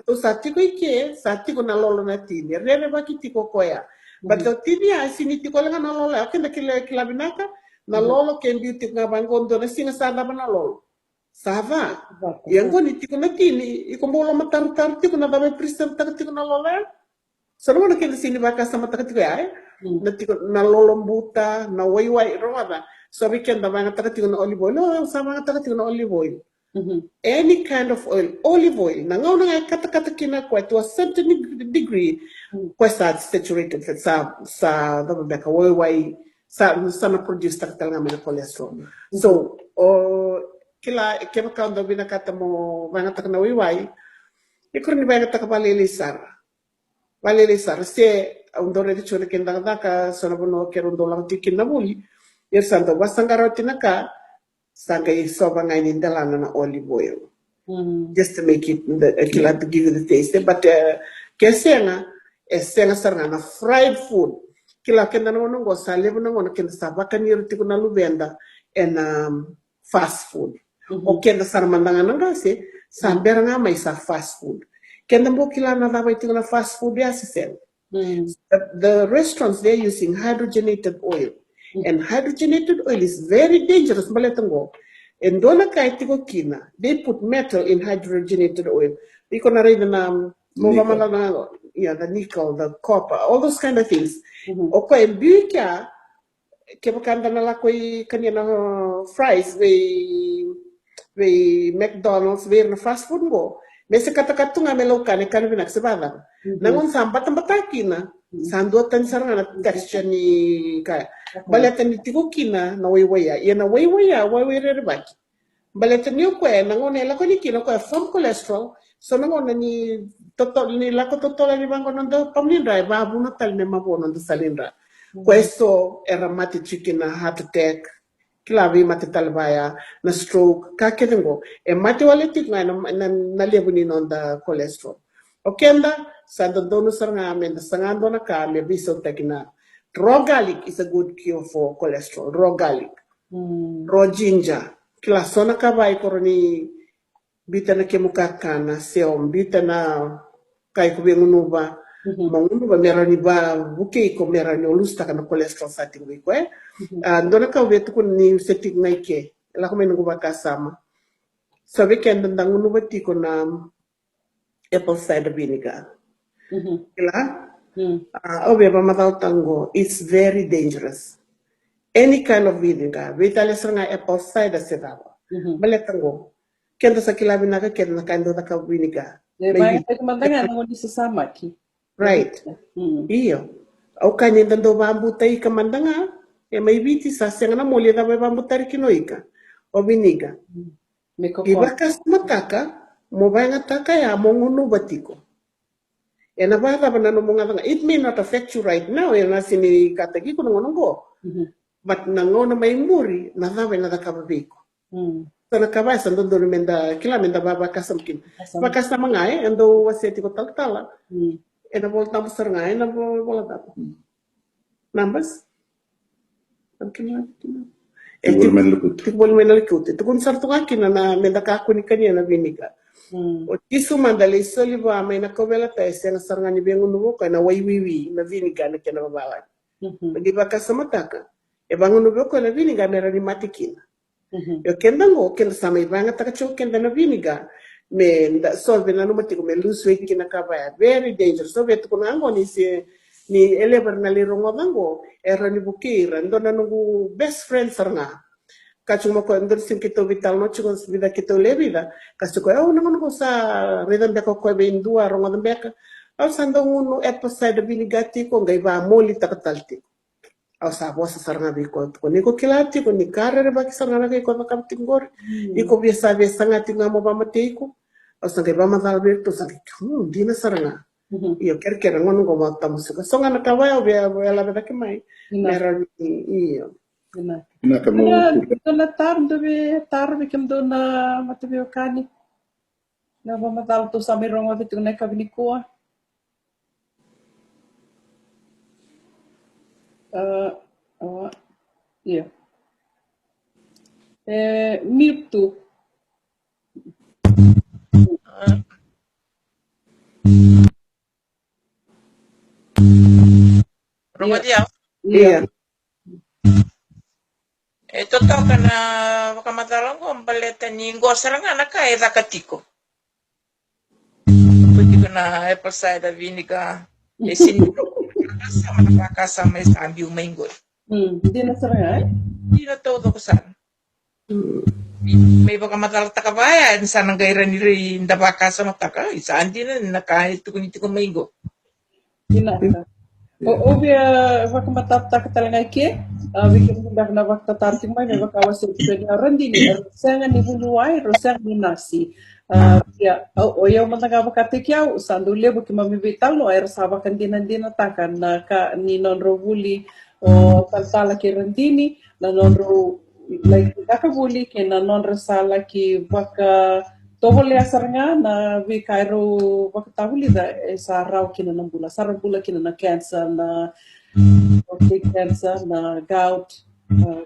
to sati ko ike sati ko na lolo na tini rere bakiti ko koya bato tini asini tiko lang na lolo kenda kila binaka na lolo kendi tik na bangondo na singa sada na lolo sava yang ko ni tiko na tini ikombolo matar tiko na babe prisem tiko na lolo sano na kenda sini baka sama tiko ay na tiko na lolo mbuta na wai roda. So we can mga tagatigo na olive oil. No, sa mga tagatigo na olive oil. Any kind of oil, olive oil. Nangaw na nga kata-kata kinakwa to a certain degree. Kwesta saturated sa dababeka way sa na-produce talaga mga cholesterol. So kila ka binakata mo mga taga na wiway. Ikaw ni mga taga palilisar. Si ang dore di chune kindang-daka sa nabuno kerundo lang tikin na muli. Yer santo basangaro tinaka sangay soba ngay nindalana na olive oil. Just to make it to give you the taste. But kesenga sarna na fried food. Kila kenda naman ngo sa levo naman kenda sa bakanir tiko na lubenda and fast food. O kenda sarmandangan ng kasi sa bera nga may sa fast food. Kenda mo kila na labay tiko na fast food ya si Sen. The restaurants they're using hydrogenated oil. And hydrogenated oil is very dangerous. And dona kay tiko kina, they put metal in hydrogenated oil. Iko na rin na the nickel, the copper, all those kind of things. Okay, and buika kebakanda na lakoy kanya na fries we McDonald's we na fast food mo. Mesa kata-kata nga melokan kan binaksabada. Nangon sambat ang bataki na. Sanduatan sarang na texture ni kaya. Balatan ni tiko kina na waywaya. Yan na waywaya rebaki. Balatan niyo ko nangonela ko ni kina ko from cholesterol So nangona ni ni lako totola ni bango nando pamlindra e babu na tal ne mabono ndo salindra. Questo era mati chicken na heart attack. Kilavi mati talbaya na stroke ka kedengo e mati wale tik na lebu ni nonda cholesterol. Okenda sa dono saranga amenda sangando na ka me biso tekina. Raw garlic is a good cure for cholesterol. Raw garlic. Raw ginger. Kila sona ka bai koroni bita na kemukakana seom bita na kai ko bengunuba mangunuba merani ba buke ko merani olusta kana cholesterol sa tingui ko ndona ka wetu ko ni setik naike la ko mengu ba kasama so weekend ndangunuba tiko na apple cider vinegar ila obe ba matao tango it's very dangerous any kind of vinegar vitale sanga apple cider sedaba bale tango kenda sa kilabi na kenda na kando na vinegar. Banyak teman-teman yang di sesama ki. Right. Iyo. Au kanya dando bambutai kamandanga. May biti sa siya na muli na may bambutari kinoika. O vinegar. Ibakas mataka, mo ba nga taka ya monguno batiko. E na ba na no mga it may not affect you right now. E na sini katagi ko nang go. But nango na may muri, na dawe na nakababiko. Sana kabay sa doon menda kila menda baba kasamkin. Bakas na mga ando waseti ko taltala. Na volta mo sar nga na bola dapat. Numbers? Tikbol men likut. Tukun sar to akin na menda ka ko ni kanya na vinegar. O tisu mandali soliva may nakobela ta ese na sar nga ni bengun mo ka na waywiwi na vinegar na kina babawan. Di bakas sa mataka. E bangun mo ko na vinegar na ni matikin. Yo kenda ngo kenda sama ibanga takacho kenda na vinegar me solve na numatiko me lose weight kina kabaya very dangerous so betu kuna ngo ni elever na lirongo nango era ni bukira ndo na nungu best friend sarnga kachu mo ko ndo sim kito vital no chugo vida kito le vida kachu ko nango sa redan beko ko be indua rongo beka au sando uno episode vinegar tiko ngai ba moli takatalti au sa bosa saranga biko ko niko kilati ko ni karere baki saranga kai ko bakam tingor iko biasa biasa ngati ngamo ba mateko au sangai ba matal berto sangai dina saranga iyo kerkera ngono ko mata musika songa na kawaya be la beda ke mai mera iyo na kamo Dona tarbe kem dona matabi okani na ba matal to sa mirongo vitu na kabinikuwa iya. Mirtu. Rumah dia. Iya. Totoo ka na makamatalang ko ang baleta ni Ngosarang anak ka zakatiko. Pwede ko na apple cider vinegar. Sinuro ko sama nakakasama sa ambi umaingol. Hindi na sarang Hindi na todo ko saan. May baka matalata ka ba yan? Saan ang gaira ni rin dabaka sa mataka? Saan din na nakahit ko nito kong maingol. Inaka. Obvia waka matapta ka talaga ke, bikin mudah na waktu tarting mai may bakawas sa pwede randini, rosenga ni buluway, rosenga ni nasi. Ya, oyaw man nga bakatikyaw, sandulya buki mamibital no, ay rasaba kan dinatakan na ka ni nonrovuli o kaltala ki randini, na nonro like kakabuli ki na nonresala ki baka tohol ya saranga na vi kairo wakatahuli da sa raw kina ng bula sarang bula kina na cancer na prostate cancer na gout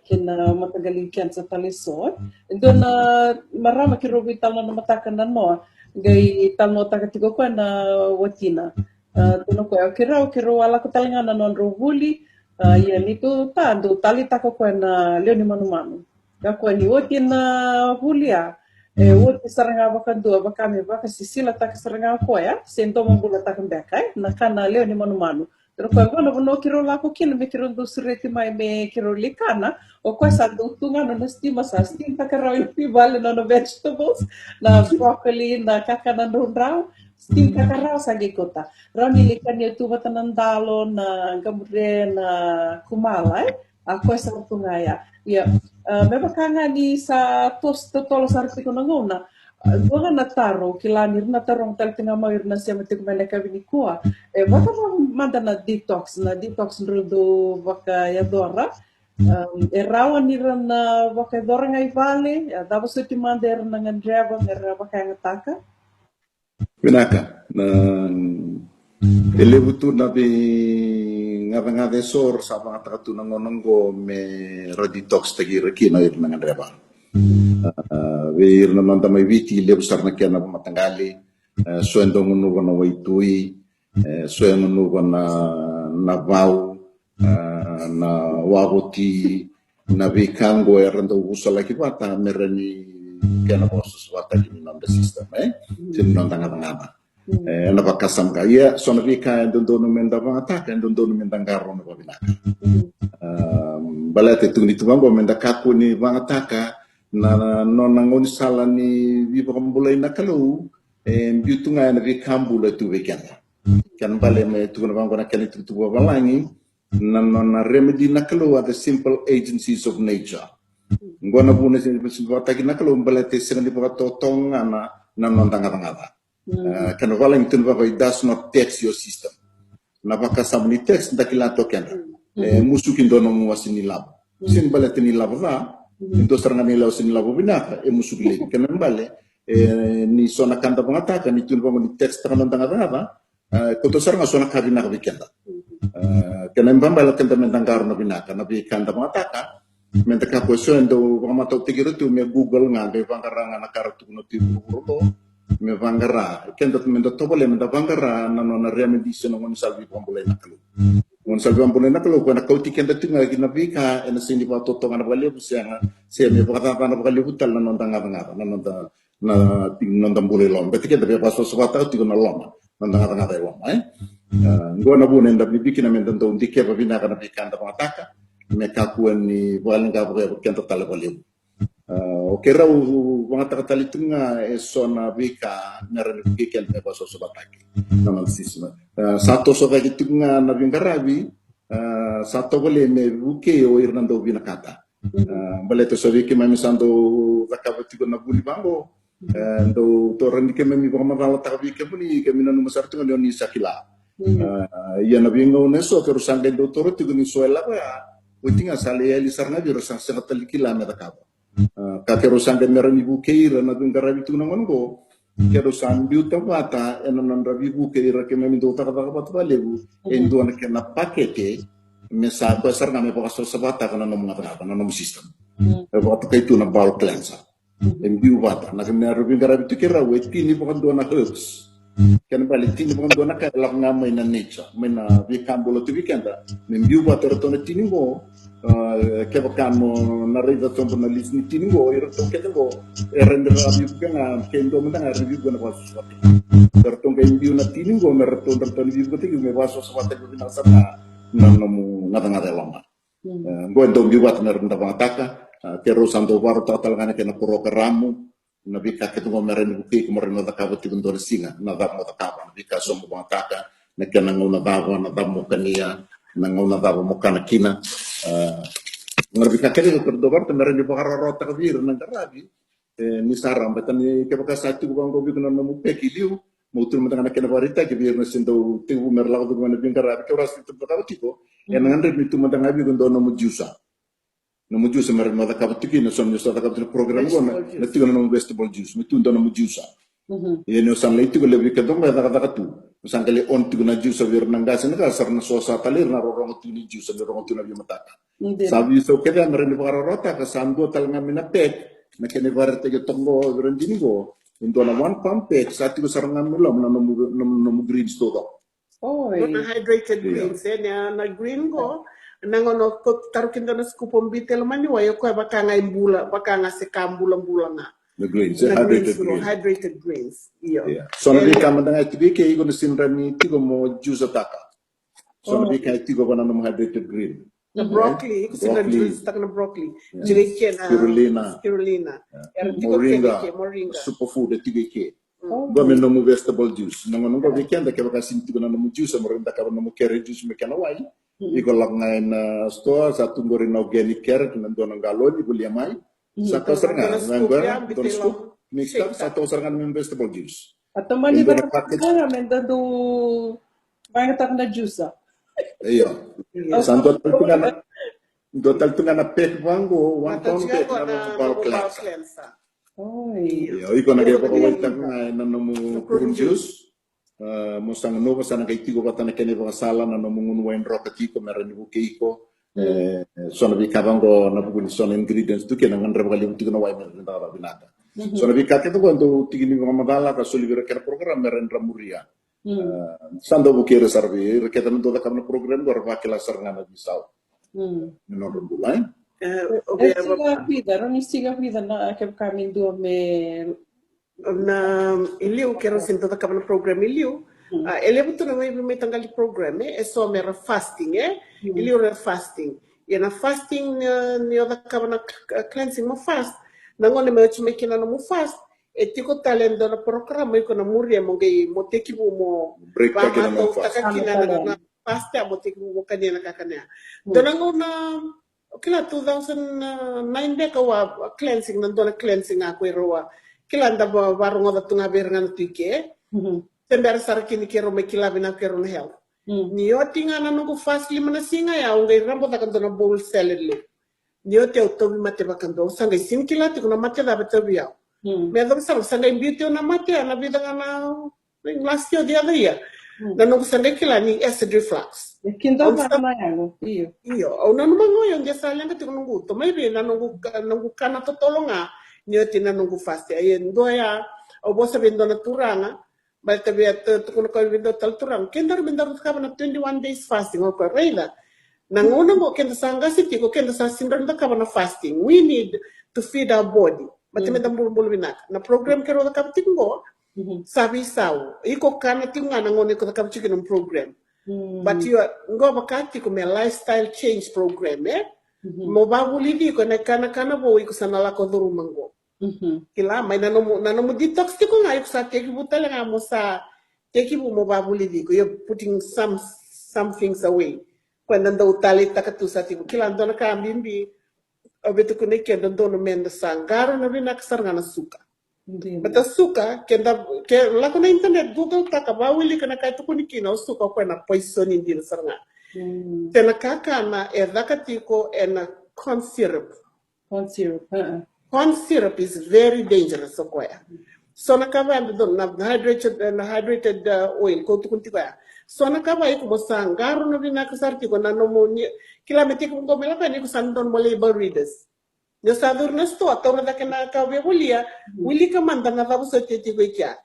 kina matagaling cancer talisod doon na marama ki robital na namatakan na no gay talmo takatiko ko na watina tuno ko kiro ala ko talanga na non rovuli yan ito do talita ko na leoni manumanu kako ni watina hulia wote saranga bakandua bakame baka sisila taka saranga ko ya sento mambula taka bekai nakana leo ni manumanu pero kwa gono no kiro la ko kin me kiro do sureti mai me kiro likana o kwa sa do tunga no stima sa stim taka raw vale no vegetables na broccoli na kakana no raw stim taka raw sa gikota rani likanya tu batanandalo na gamre na kumala ako sa tunga ya Meba kanga ni sa tos tolo sarti ko nangona. Dua na taro kilanir na tarong tal tinga mair na siya matik maleka vinikua. Baka manda na detox do baka ya dora. Rawan ni na baka dora ngai vale. Dava so ti manda na ngandreva ngera baka ngataka. Pinaka na elebutu na bi ngada sor sa mga takatu nangononggo me raditox tagi kino ir na ngandreva. Wir na nanda may witi lebu sarna kya na matanggali suendo ngunugo na waitui suendo ngunugo na vau na wagoti na vikango erando usala kibata merani kya na bosus wata kini nanda system sini nanda ngada na pakasam kaya so na vika ndono menda vangata ndono menda ngaro na babinaka balate tuni tuwango menda kaku ni vangataka na nangoni sala ni viva kambulay na kalau biutu nga na vikambula tu vekenda kan bale me tu na bango na kali tu balangi na remedy na kalau are the simple agencies of nature ngona buna sin batagi na kalau balate sing di totong na nondanga kan balang tu ba it does not tax your system na baka samni tax dakila to kenda musukin dono wasini lab sin balate ni lab Ito sarang nila usin labo binaka musugli kanan bale ni sona kanta pangatakan ni tun pang ni text kanan tanga kuto sarang sona kabina kabikenda kanan bambala kanta mentanggar na binaka na bi kanta pangatakan mentaka question do pamato tigiro tu me google nga be bangaranga na karatu no tiburulo me bangara kenta mento tobole menta bangara na no na remedy sono ngon salvi pombole na kalu ngon salvi pombole na kalu kana kauti kenta tinga gina bika ena sindi pa toto kana bale busianga se me baka kana bale hutal na non tanga na non na tambule lom betike de paso swata ti na lom non tanga lom ngona bu nenda bibiki na menta to ndike ba bina kana bika anda mataka me kakuan ni walinga ba kenta tala bale okera mga takatali tunga sona bika naran bikel me baso sobataki naman sisma sato so kay tunga na bingarabi sato bole me buke o irnando binakata bale to so biki mami sando zakabati ko na buli bango do toran ke mami ba mabala takabike buni ke minanu masar tunga ni sakila ya na bingo neso pero sangge do toro tigo ni suela ba utinga sale ali sarna biro sang sangatali kila me takaba kakerosan dan merani bukeira na dungarabi tu nangongo kerosan biuta bata enan rabi bukeira ke memi do taka bat balebu endo na ke na pakete mesa ko sarna me paso sabata kana no mga kana no system e bata kay tu na ball cleanser biu bata na ke rabi garabi tu kera weti ni bukan do na herbs kan bali tini bukan do na ka lak ngamay na nature mena bi kambulo tu weekenda biu bata to na tini go che bakamo na rida tombo na lisni tingo iro to ketengo render review kana kendo mena review gona wasu swati tertung ke review na tingo merto terto review ko tingo me wasu swati ko bina sana nanamu ngata lama go ndo biwat na renda bataka kero santo waro total kana kena puro keramu na bika ketengo meren buki ko meren na kabati ko ndor singa na damo takaba bika somo bataka na kena ngona dawa na damo kania na ngona dawa mo kana kina ngarbi kakek ko dobar temeran di bakar rota kabir nang karabi ni saram betani ke baka satu bukan ko bikuna no peki liu mutul matanga kena barita ke bir nasindo tibu merla ko bikuna bin karabi ke ras itu baka tiko en ngandre mitu matanga bi ko no mujusa meran mata kabutiki no son justa kabut program ko na tigo no vegetable juice mitu no mujusa no san leiti ko lebi ke dong kata tu sangkali on tigo na juice vir nangasa na sarna sosa talir na rorong tu ni juice na rorong tu na bi mataka sabi so kaya meron di rota kasando talaga minapek na kinivarte ke tongo berendini go into na one pump pek sati ko sarangan mo lang na greens to na hydrated greens na green go nangono ko tarukin na skupom bitel mani wayo ko baka nga imbula baka nga sekambula nga the greens hydrated greens so na di kama nga tibike igo na sinrani tigo mo juice ataka so na di ka tigo ba na hydrated green na broccoli, kasi na juice tak na broccoli. Jirike na spirulina. Moringa. Superfood tigike. Gome no vegetable juice. Nangono go weekend ke baka sinti na no juice morinda ka no carrot juice me kana wai. Iko lang ngayon na store sa tunggorin na organic care nandun ang galon ibu liamay. Sa to serangan ngangga don scoop mixta sa to serangan ng vegetable juice. Atau mani Indo ba na packet. menda do banyak tak na juice. Iyo. Santo total tunga na pek wango one pound pek na ball cleanser. Oh, Iyo iko na kaya ko waitak na namu prune juice. Mustang no sana kay tigo patana kene ba sala na namungun wine rock tiko meron ibu keiko. Sono bi kabango na buguni sono ingredients tu kena ngan rebali tiko na wine meron na binata. Sono bi kakete quando tigi ni madala ka solivere kera program meron ramuria. Sando bukere sarvi reketa no da kamna program gor vakela sarngana bisau. No bulai. Siga vida na que caminho do me na iliu kero sinto da kabana program iliu ele butu na mai me tangali program so mera fasting iliu re fasting na fasting ni da kabana cleansing mo fast na ngone me chime kina no mo fast tiko talendo na program ko na muria mo gay mo teki mo break ka kina mo fast na fast mo teki mo kanina kakanya donango na kila 2009 ka wa cleansing na dona cleansing ako roa kila anda barungo da tunga berengan tike tembera sarkini kero me kila bina kero no health niyo tinga na nungu fast lima na singa ya ungai rambo da kanto na bowl salad le niyo te utobi mate bakando sanga sin kila tiko na mate da betobi ya me do sanga imbito na mate na vida na last year the other year na nungu sanga kila ni acid reflux kinda ba mayango iyo au na numango yo ndia sala ngati nungu to maybe na nungu kana to tolonga nioti na nungu fast ay ndoya o bosa bindo na turanga balta biat tukuno ko bindo tal turang kendar bindar ka na 21 days fasting o ko reila nangona mo kenda sanga siti ko kenda sa sindar ka na fasting we need to feed our body matime dambul binak na program kero ka tingo sabi saw iko kana tinga nangone ko ka chicken program but you ngo bakati ko me lifestyle change program mo babuli di ko na kana bo iko sanala ko duru mango kila may nanomo detox ko nga yung sa teki bu talaga mo sa teki bu mo babuli di ko you're putting some things away when nando talit takatu sa tibu kila ando na kambimbi obeto ko ne kendo no menda sangaro na binaksar nga na suka bata suka kenda ke lako na internet google taka bawili kana kay to kunikino suka ko na poison hindi na sarnga tena kaka na edakatiko na corn syrup corn syrup is very dangerous so kwaya so nakaba na hydrated oil ko tukunti kwaya so nakaba iko mosangaro no binakasarti ko na no kila metiko ko melaka ni ko sandon mo label readers yo sadur na sto atau na kana ka bebulia wili ka manda na babu so teti ko kya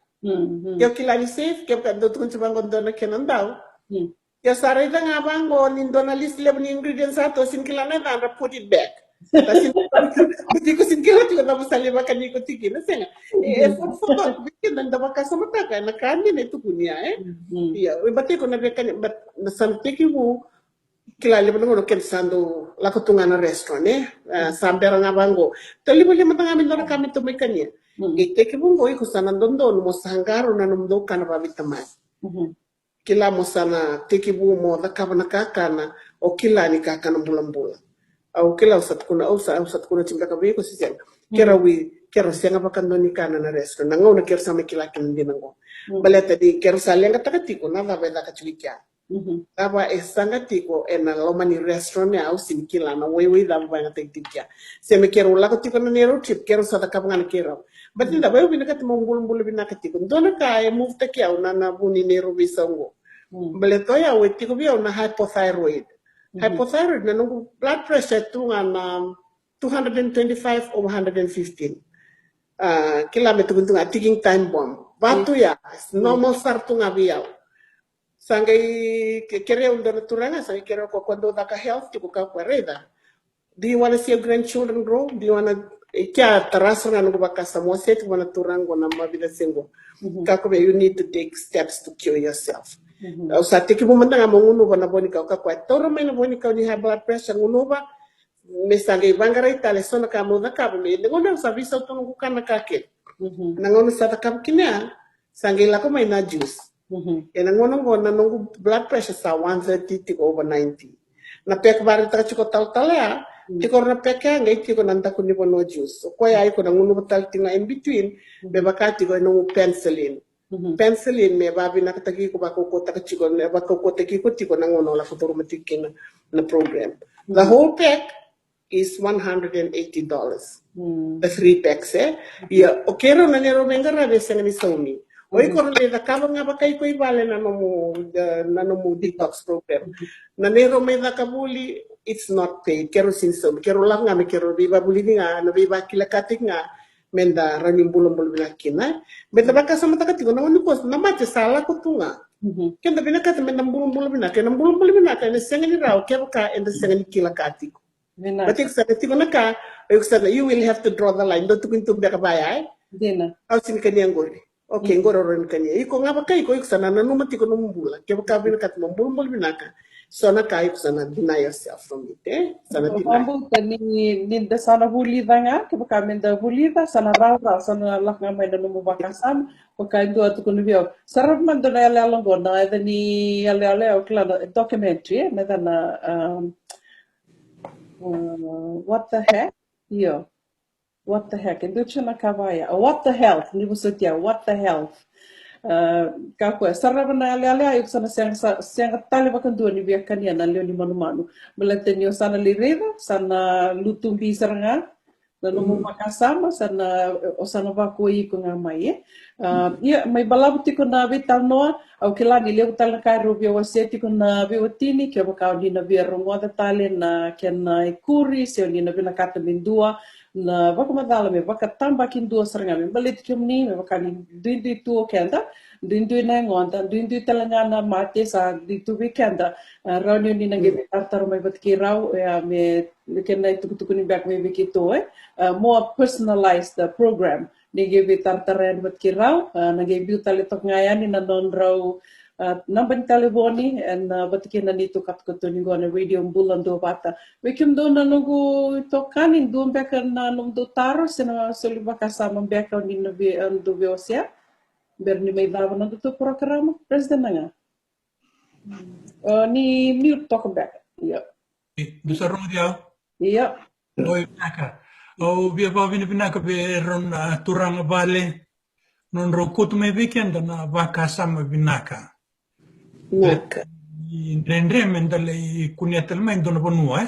yo kila ni safe ke ka do tukunti bangon do na kenan daw yo saray da nga bango ni na list level ingredients ato sin kila na da put it back kasi ko sin kila tilo na busali ba kaniko tiki na senga so bikin nanda baka sa mata ka na kani na tukunya iya we bate ko na bekan but na santiki mo kila liba ngono ken sando la ko tunga na restaurant sambera nga bango to liba mata ngamin na kami to mekanya gite ke bungo iko sana dondo mo sangaro na numdo kana ba vitamin kila mo sana tiki bu mo da kabana kakana o kila ni kakana bulan-bulan au kila usat kuna timba kabe ko sisen kera senga bakando ni kana na restaurant nango na kera sama kila kin dinango baleta di kera salenga takatiko na va beda kachuikia aba esanga tiko na lomani restaurant au sin kila na wewe da ba na tektikia seme kera ula ko tiko na nero trip kera sa takabanga kera batinda bayo binaka timombul binaka tiko ndona ka e move takia na buni nero bisango baleto ya we tiko bia na hypothyroid hypothyroid na nungu blood pressure tu na 225 over 115 kila metu nga ticking time bomb batu ya normal sartu nga biyaw sangai kere undar turanga sangai kere ko kwando da ka health ko ka kwareda do you want to see your grandchildren grow do you want to kya tarasa na nungu bakasa mo set wana turango na mabida sengo kakobe you need to take steps to cure yourself sa tiki mo manda nga monguno ba na bonika ka kwa toro may na bonika ni high blood pressure nguno ba me sangai bangara itale sona ka mo na ka me ngono sa visa to nguka na kake nangono sa ta kinya sangai la ko may na juice ngono na nungu blood pressure sa 130 to over 90 na pek bari ta chiko tal talea tiko na peke ngai tiko nanta kuni bono juice ko ya iko na ngunu tal tinga in between be bakati go no penicillin penicillin me babi na katagi ko bako ko ta chiko ne bako ko teki ko tiko na ngono la futuro matikina na program the whole pack is $180. The 3 packs ya okero na nero mengara be senga ni somi oi kono le da kaba nga bakai ko ibale na no detox program na nero me da kabuli it's not paid kero sinso kero lang nga me kero riba buli nga na riba kila katik nga menda ranim bulong bulong kina beta baka sama takati ko na wani ko na mate sala ko tunga kenda binakata menda bulong bulong binaka na bulong bulong binaka na senga ni raw kero ka enda senga ni kila katik but you will have to draw the line do tukintung da kabaya Dina. Au sin kanya ngori. Okay, ngoro ron kanya. Iko nga ba kay ko sana nanumati ko numbula. Kaya ka binakat mambul binaka. So na kay sana deny yourself from it. Sana deny. Ambo tani ninda sana hulida nga kaya kami da hulida sana raw sana lak nga may nanumu bakasam ko kay do at kuno bio. Sarap man do na yalang go na eda ni yale klaro documentary na na what the heck? Yo. What the heck? Ito siya nakawaya. What the health? Hindi mo satya. What the health? Kako sarap na alala ayok sana siyang tali bakan doon ni biya kanya na leo ni manu melaten yo sana lireda sana lutumbi saranga na lumu makasama sana o sana ba ko i ko nga mai ya may balabuti ko na vital no au kila ni leo tal na kay rubio waseti ko na biotini ke ba di na biya rongo da tali na ken na ikuri se ni na bina kata bindua na baka madala me baka tambakin dua saranga me balit kumni me baka ni duin tu kenda duin na ngonda duin talangana mate sa ditu weekenda rauni ni nage tartar me batkiraw ya me kena itu ni back me bikito more personalized program ni give tartar ya batkiraw nage biutal tok ngayan ni nanon raw nambang telefoni and batikin na nito kapkuto ni gona radio bulan do bata wekim do na nugo tokanin do beka na num do taro sina soliba kasama beka ni no do biosia berni may dava na do programa president nga ni mute talk back yeah Bisa rong dia. yeah Doi naka. O bia ba binaka be ron turang bale non rokut me weekend na vakasama binaka. Naka. Rendre mendale kuniatel men dono bonua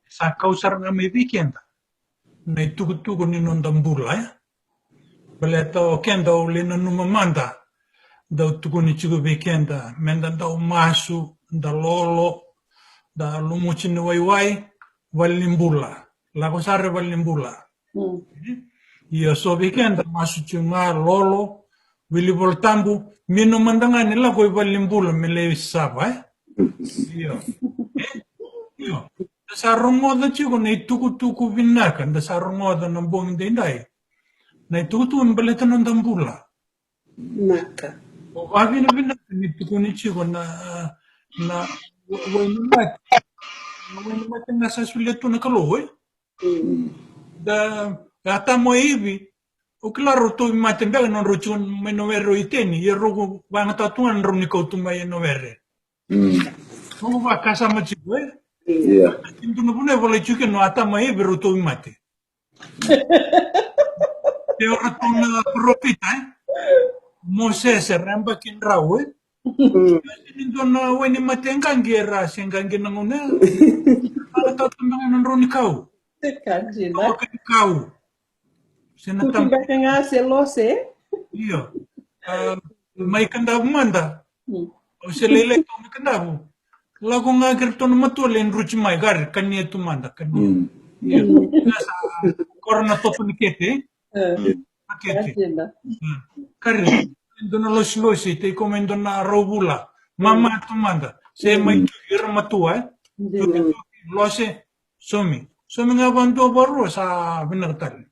sa kausar nga me weekend na tugu ni non dambula baleto kenda ule na numamanda da tugu ni chugu weekend menda da masu da lolo da lumuchi ni waiwai walimbula la kosare walimbula ia so weekend masu chunga lolo Willy Voltambu mino mandanga nila ko ibalimbula mele saba iyo sa rongoda chigo na tuku vinaka da sa rongoda ng buong dinday na ituku imbaleta ng dambula Naka. o abi na vinaka ni tuku ni chigo na wainumat na sa suleto na kaloy da ata mo ibi o claro tu matembe non rochun menovero iteni e rogo banga tatuan roni ko tu mai novere mo va casa ma chigue tu no pone vole chuke no ata mai bero tu mate te ora tu na profita mo se ramba kin rawe ni dona weni matenga ngera sengange na ngone ata tu non roni kau kanjina kau Kuki baka nga selose iyo may kandabu manda o selele to may kandabu lago nga kirto na matulen ruchi may gar kanya tu manda kanya nasa korona to punikete kari doon na los-losi te komendo na robula mama tu manda se may kira matua lose somi nga bantu baro sa binartal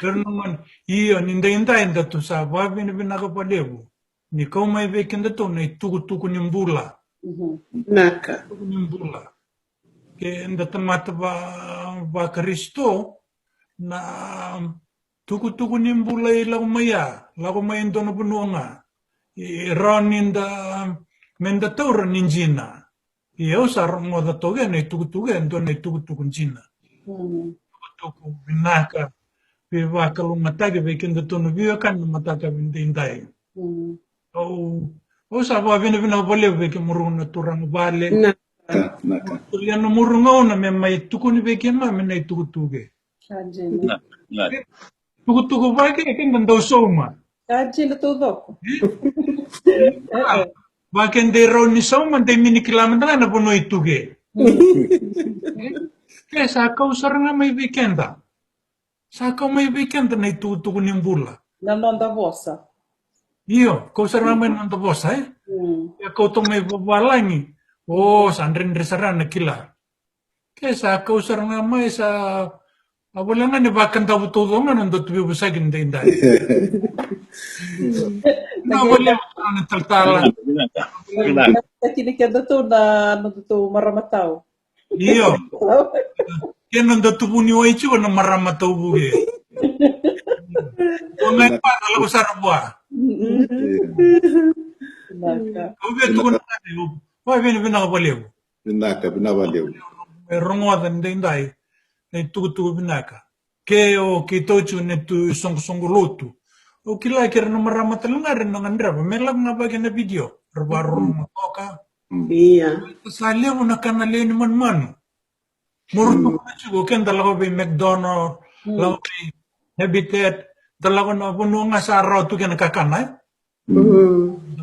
pero naman iyo ninda-hintayin dato sa babi na binakapalevo ni kau may vekin dato na ituku-tuku ng bula Naka. tuku ng bula kaya data mata ba Kristo na tuku-tuku ng bula ilaw maya doon na puno nga iraw ninda mendataura ninjina Iyo sarong mo da toge na tugu endo na tugu China. Tugu binaka biwa kalu matake bikin da tunu biwa kan mataka bindindai. O sabo bina bole bikin murung na turang bale. Na. Naka. Tulian no murung na me mai tugu ni bikin ma me na tugu. Kajina. Na. Tugu ba ke kin dan soma. Kajina tudo. Bakin de raw ni soma de mini kilometer na puno ituge. Kaya sakaw sarang may weekenda. Sakaw may weekend na itutugo ni bula. Na nonda vossa. Iyo, kau sarang may nanda boss eh. Ya kau tong may babalangi. Oh, sandrin resaran na kila. Kaya sakaw sarang may sa wala nga ni bakan tawo todo nga nandot tuwi busagin din dahil. Na wala na taltala. Kini kenda tu na nando tu maramatau. Iyo. Kaya nandot tubo ni Waichi na maramataw buge. Kung ngayon pa, alam ko sa rabwa. Naka. Kau biar tugon na tayo. Why binakabaliw? Binaka, binabaliw. Merong wadan din dahil. Na tugo binaka. Kaya kitochu na tu song-luto. O kila kira na maramatal nga rin ng andra. Melag nga ba na video? Rabaro matoka. Iya. Sali mo na kanali ni man. Murto ko na sigo. Kaya dalawa ba yung McDonald's, dalawa ba yung Habitat, dalawa na puno nga sa araw ito kaya nakakanay.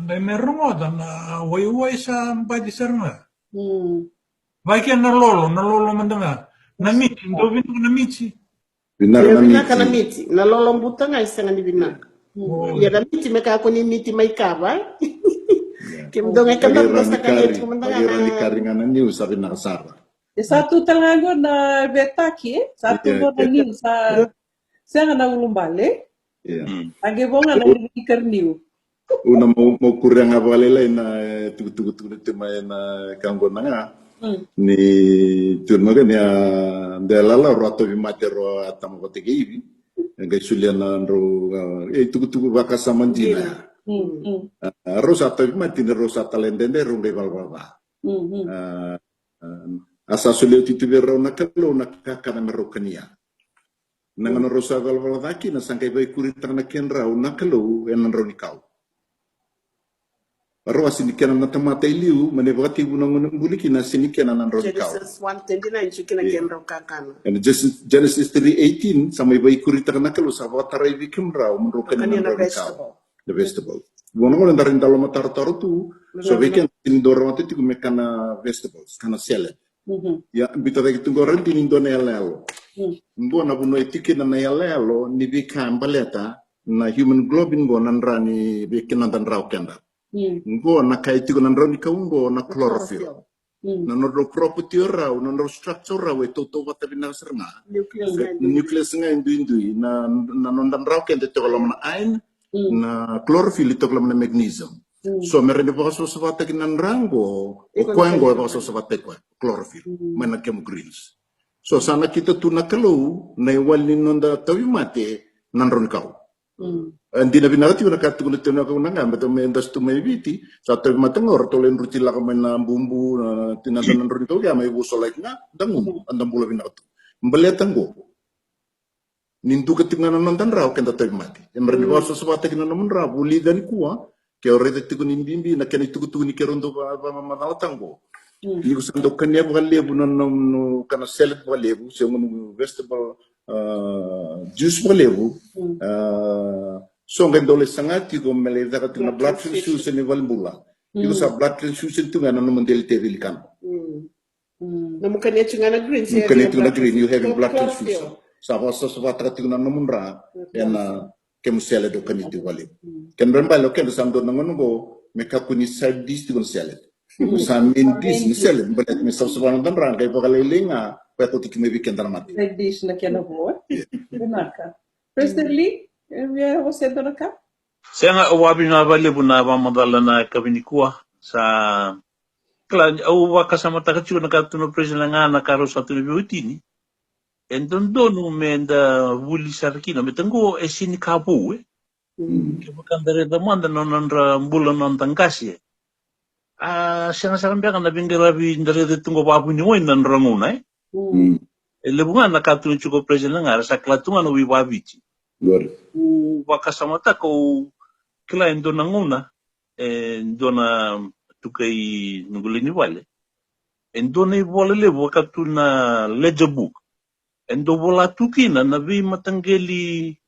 Dahil meron mo, na way sa badi sir nga. Baik yan nalolo man nga. Namiti, hindi ko namiti. Binaka na miti. Na lolombuta nga isa nga ni binaka. Ya na miti meka ako ni miti may kaba. Kimdong ay kanda basta kaya tumanda nga. Pagirani karingan na news sabi nakasara. Satu talaga na betaki, satu mo na niu sa nga na ulumbale. Age mo nga na ilikar niu. Una mau kurang apa lelai na tugu itu main na kanggo nanga. Ni tuan maga ni delala roto bimate ro atama kotege ibi. Ngai sulian ro tugu bakas samanjina. Rosa atau bimate ni rosa talendende ro ngai balbaba. Asa suliu titubero nakalo nakakana merokania. Nangan rosa balbalaki na sangkai bai kuritang na kenrau nakalo enan ro nikau. Arwa sinikenan na tamata iliu manebati bunang buliki na sinikenan nan ro nikau. Genesis 1:29 chukina kenro kakana. And Genesis 3:18 samai bai kuritang nakalo sa watarai bikim rau merokania nan ro nikau. The vegetable. Bunang ndarin dalam tar tu so weekend indoro mate tiku mekana vegetables kana salad. Ya bita dagi tunggoran tinindo na yalelo. Mbo na buno etike na yalelo ni bika baleta na human globin go nanrani bikin nan raw kenda. Mbo na kaiti go nanrani kaungo na chlorophyll. Na no property raw na no structure raw ito to wata binasarna. Nucleus nga indu na nondan raw kenda to kalam na ain na chlorophyll ito kalam na magnesium. So meron din po kaso sa batak ng rango o kuenggo po kaso sa batak ko chlorophyll may nagkemugrills. So sana kita tu nakalo na iwalin nung da tawi mate nanron kao. Hindi na binarati ko nakatugulit na ako nga beto may endas tu may biti sa tawi matangor tolen rutila ka may na bumbu na tinatan nanron kao kaya may buso like nga dangun andang bula binarati. Mbaliatan ko. Nindu ketinggalan nonton raw kenta tawi mate. Yang meron din po kaso sa batak na naman raw ulidan kuwa. Kaya orede tiku ni bimbi na kani tugu ni kerondo ba mamala tango. Iku sando kanya ba lebu no kana salad ba lebu so no vegetable juice ba lebu. So ngendo le sangati ko mele da na blood transfusion ni valbula. Iku sa blood transfusion tu ngana no mandel tevil kan. Na mukanya chungana green. Mukanya chungana green you having blood transfusion. Sa wasa sa watra tiku na munra yana kemusele do kaniti wale. Ken remba lo ken samdo nangono go meka kuni side dish ti salad. Sa main dish ni salad balet me sa subana dan rang kay pagalilinga peto ti kimi weekend na mati. Side dish na kena boa. Benaka. President Lee, ya você dona ka? Saya nga awabi na bali buna ba madala na kabinikua sa kala awa kasama takatsu na katuno president nga na karo sa tunibutini. Endon donu menda wuli sarkina metango esini kapu Kaya makandare damanda no nandra mbula no tangkasi. Siang-siang biar kan nabi ngerabi dari tunggu babu ni wen dan ranguna lebungan na katu cukup presiden ngar saklatungan wi babici Good. u wakasamata ko kila endo nanguna ndona tukai ngulini wale endona ibola lebu wakatu na ledger book endo bola tukina na vi matangeli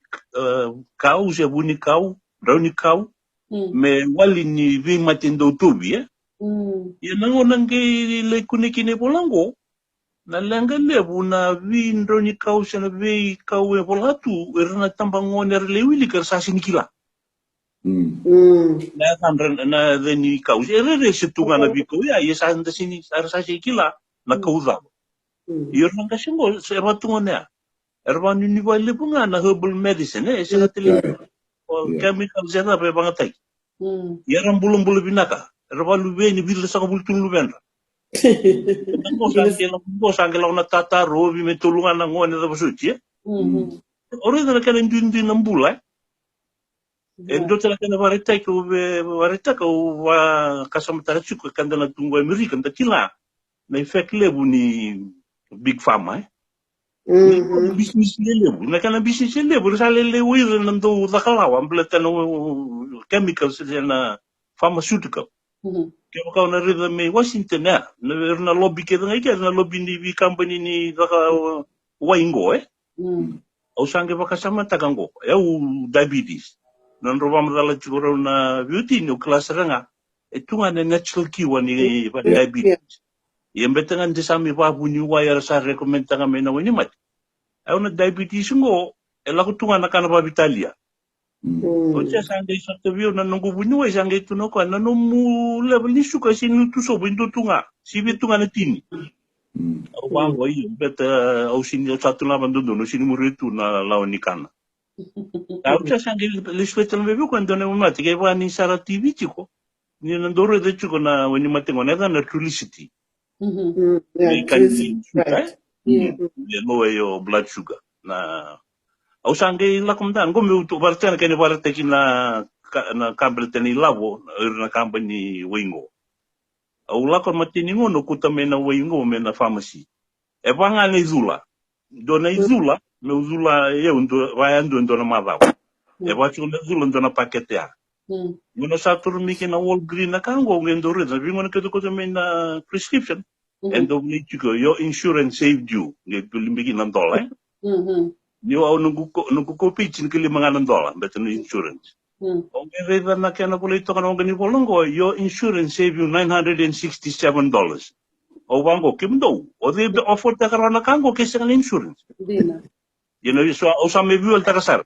kau se buni kau rauni kau me wali ni vi matindo tubi ya nangona nge le kunikine bolango na lenga lebu na vi ndroni kau se na vi kau e bolatu erna tambangone rlewili ker sasinikila na kan na deni kau erre se tunga na vi kau ya yesa anda sini sasinikila na kauza yorna kasimbo se batungone erba ni wale bunga na herbal medicine se natili chemical zena pe bangatai yaran bulum binaka erba lube ni bil sa kabul tulu benda Bo sangela una tata robi me tulungan na ngone da basuchi ore da kana ndindi na mbula endo tala kana vareta ko wa kasamta chuko kanda na tungwa Amerika nda kila na effect lebu ni big pharma business lebu na kana business lebu sa le wir na ndo da kalawa ambleta no chemicals na pharmaceutical Kaya kau na rida me Washington na na lobby kita ngai na lobby ni company ni daka waingo au sange bakasama tagango u diabetes nan roba madala churo na beauty no class ranga tunga na natural kiwa ni diabetes yembeta ngan disami babu ni wire sa recommend tanga me na wini mat au na diabetes ngo ela tunga na kana babitalia Ocha sange sakto vio na nungu bunyo sange tuno ko na mu level ni suka sinu tu so bindo tunga sibi tunga na tini au bango iyo beta au sini satu na bandondo no sini muritu na laoni kana ocha sange lisweta na vio kwando na umati ke ni sara TV chiko ni na ndoro de chiko na weni matengo na naturality right lower your blood sugar na au sange la kumdan go me tu bartena kene barate kina na kambel teni lavo na company wingo au la kon matini ngono kutame na wingo me na pharmacy e banga ne zula do na izula me uzula ye undo vayando ndo na madao e bachu na zula ndo na pakete ya ngono satur miki na wall green na kango ngendo reza bingo na kedo kutame na prescription endo ni chiko your insurance saved you nge tulimbiki na dola ni au nungu kopi chin kili $5 betul insurance. Onge reda na kena boleh itu kan onge ni bolongo your insurance save you $967. O bango kimdo. O de offer ta karana kango kesengan insurance. Dina. You know so o sa me view al takasar.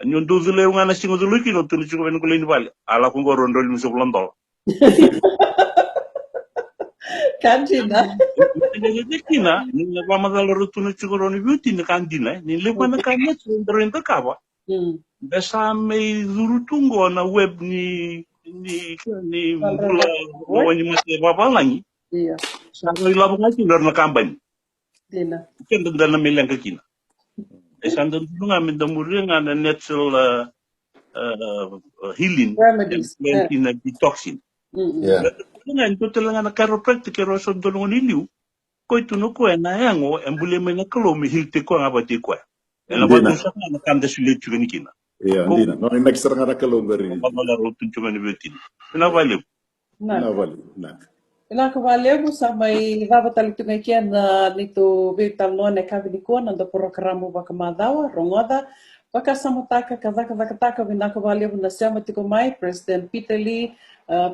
Nyon duzule ngana singo dulu kino tuni chuko ben kulini bali. Ala kungo rondol mi $10. Kanjina. Ni kina ni ba madalo rutunu chuko roni beauty ni kandina ni lepa na kanya ndro ndo kawa. Besa me zurutungo na web ni bula wani mate babalangi. Iya. Sango ilabu ngati ndor na kampany. Dina. Kendo ndana milang kina. Sando ndunga minda muringa na natural healing Remedies. and detoxing. Nga ito talaga na chiropractic kero so dolongo niliu ko ito no ko na yango embule me na kalo mi hilti ko nga bati ko ela ba to sa na kanda sulit chuga ni kina ndina no next nga na kalo ngari ba la rotun chuga ni betin na vale Ina ka valeu sa may vavatali tu ngakian nito vital no ne kaviniko na do programa bakamadawa rongoda baka samutaka kavaka vinaka valeu na sema tiko mai President Peter Lee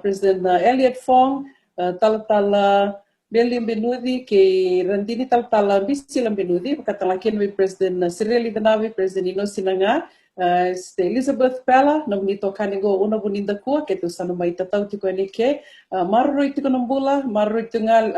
President Elliot Fong tal Belim Benudi ke randini tal bisilam Benudi bakatalakin with President Cyril Idanawi President Ino Sinanga Elizabeth Pella namunito kanigo una buninda ko ke tu sana mai tatau tiko ni ke marro tiko nambula marro tingal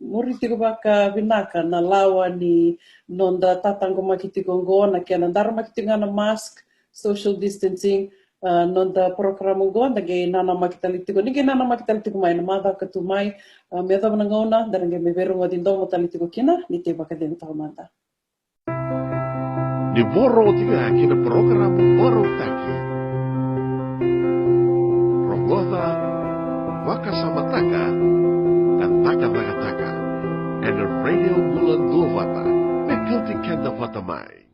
muri tiko baka vinaka na lawa ni nonda tatango makitiko ngo na kena dharma kitinga na mask social distancing nonda program ngo na ge nana makitalitiko ni ge nana makitalitiko mai na mada katumai meda ngona darange me veru ngodindo motalitiko kina ni te baka den taumanda Ni voro tiga kina program Voro Taki. Rongoza Wakasamataka, Tataka Magataka, and the Radio Bulan Dulvata, Mekauti Kenda Fatamai.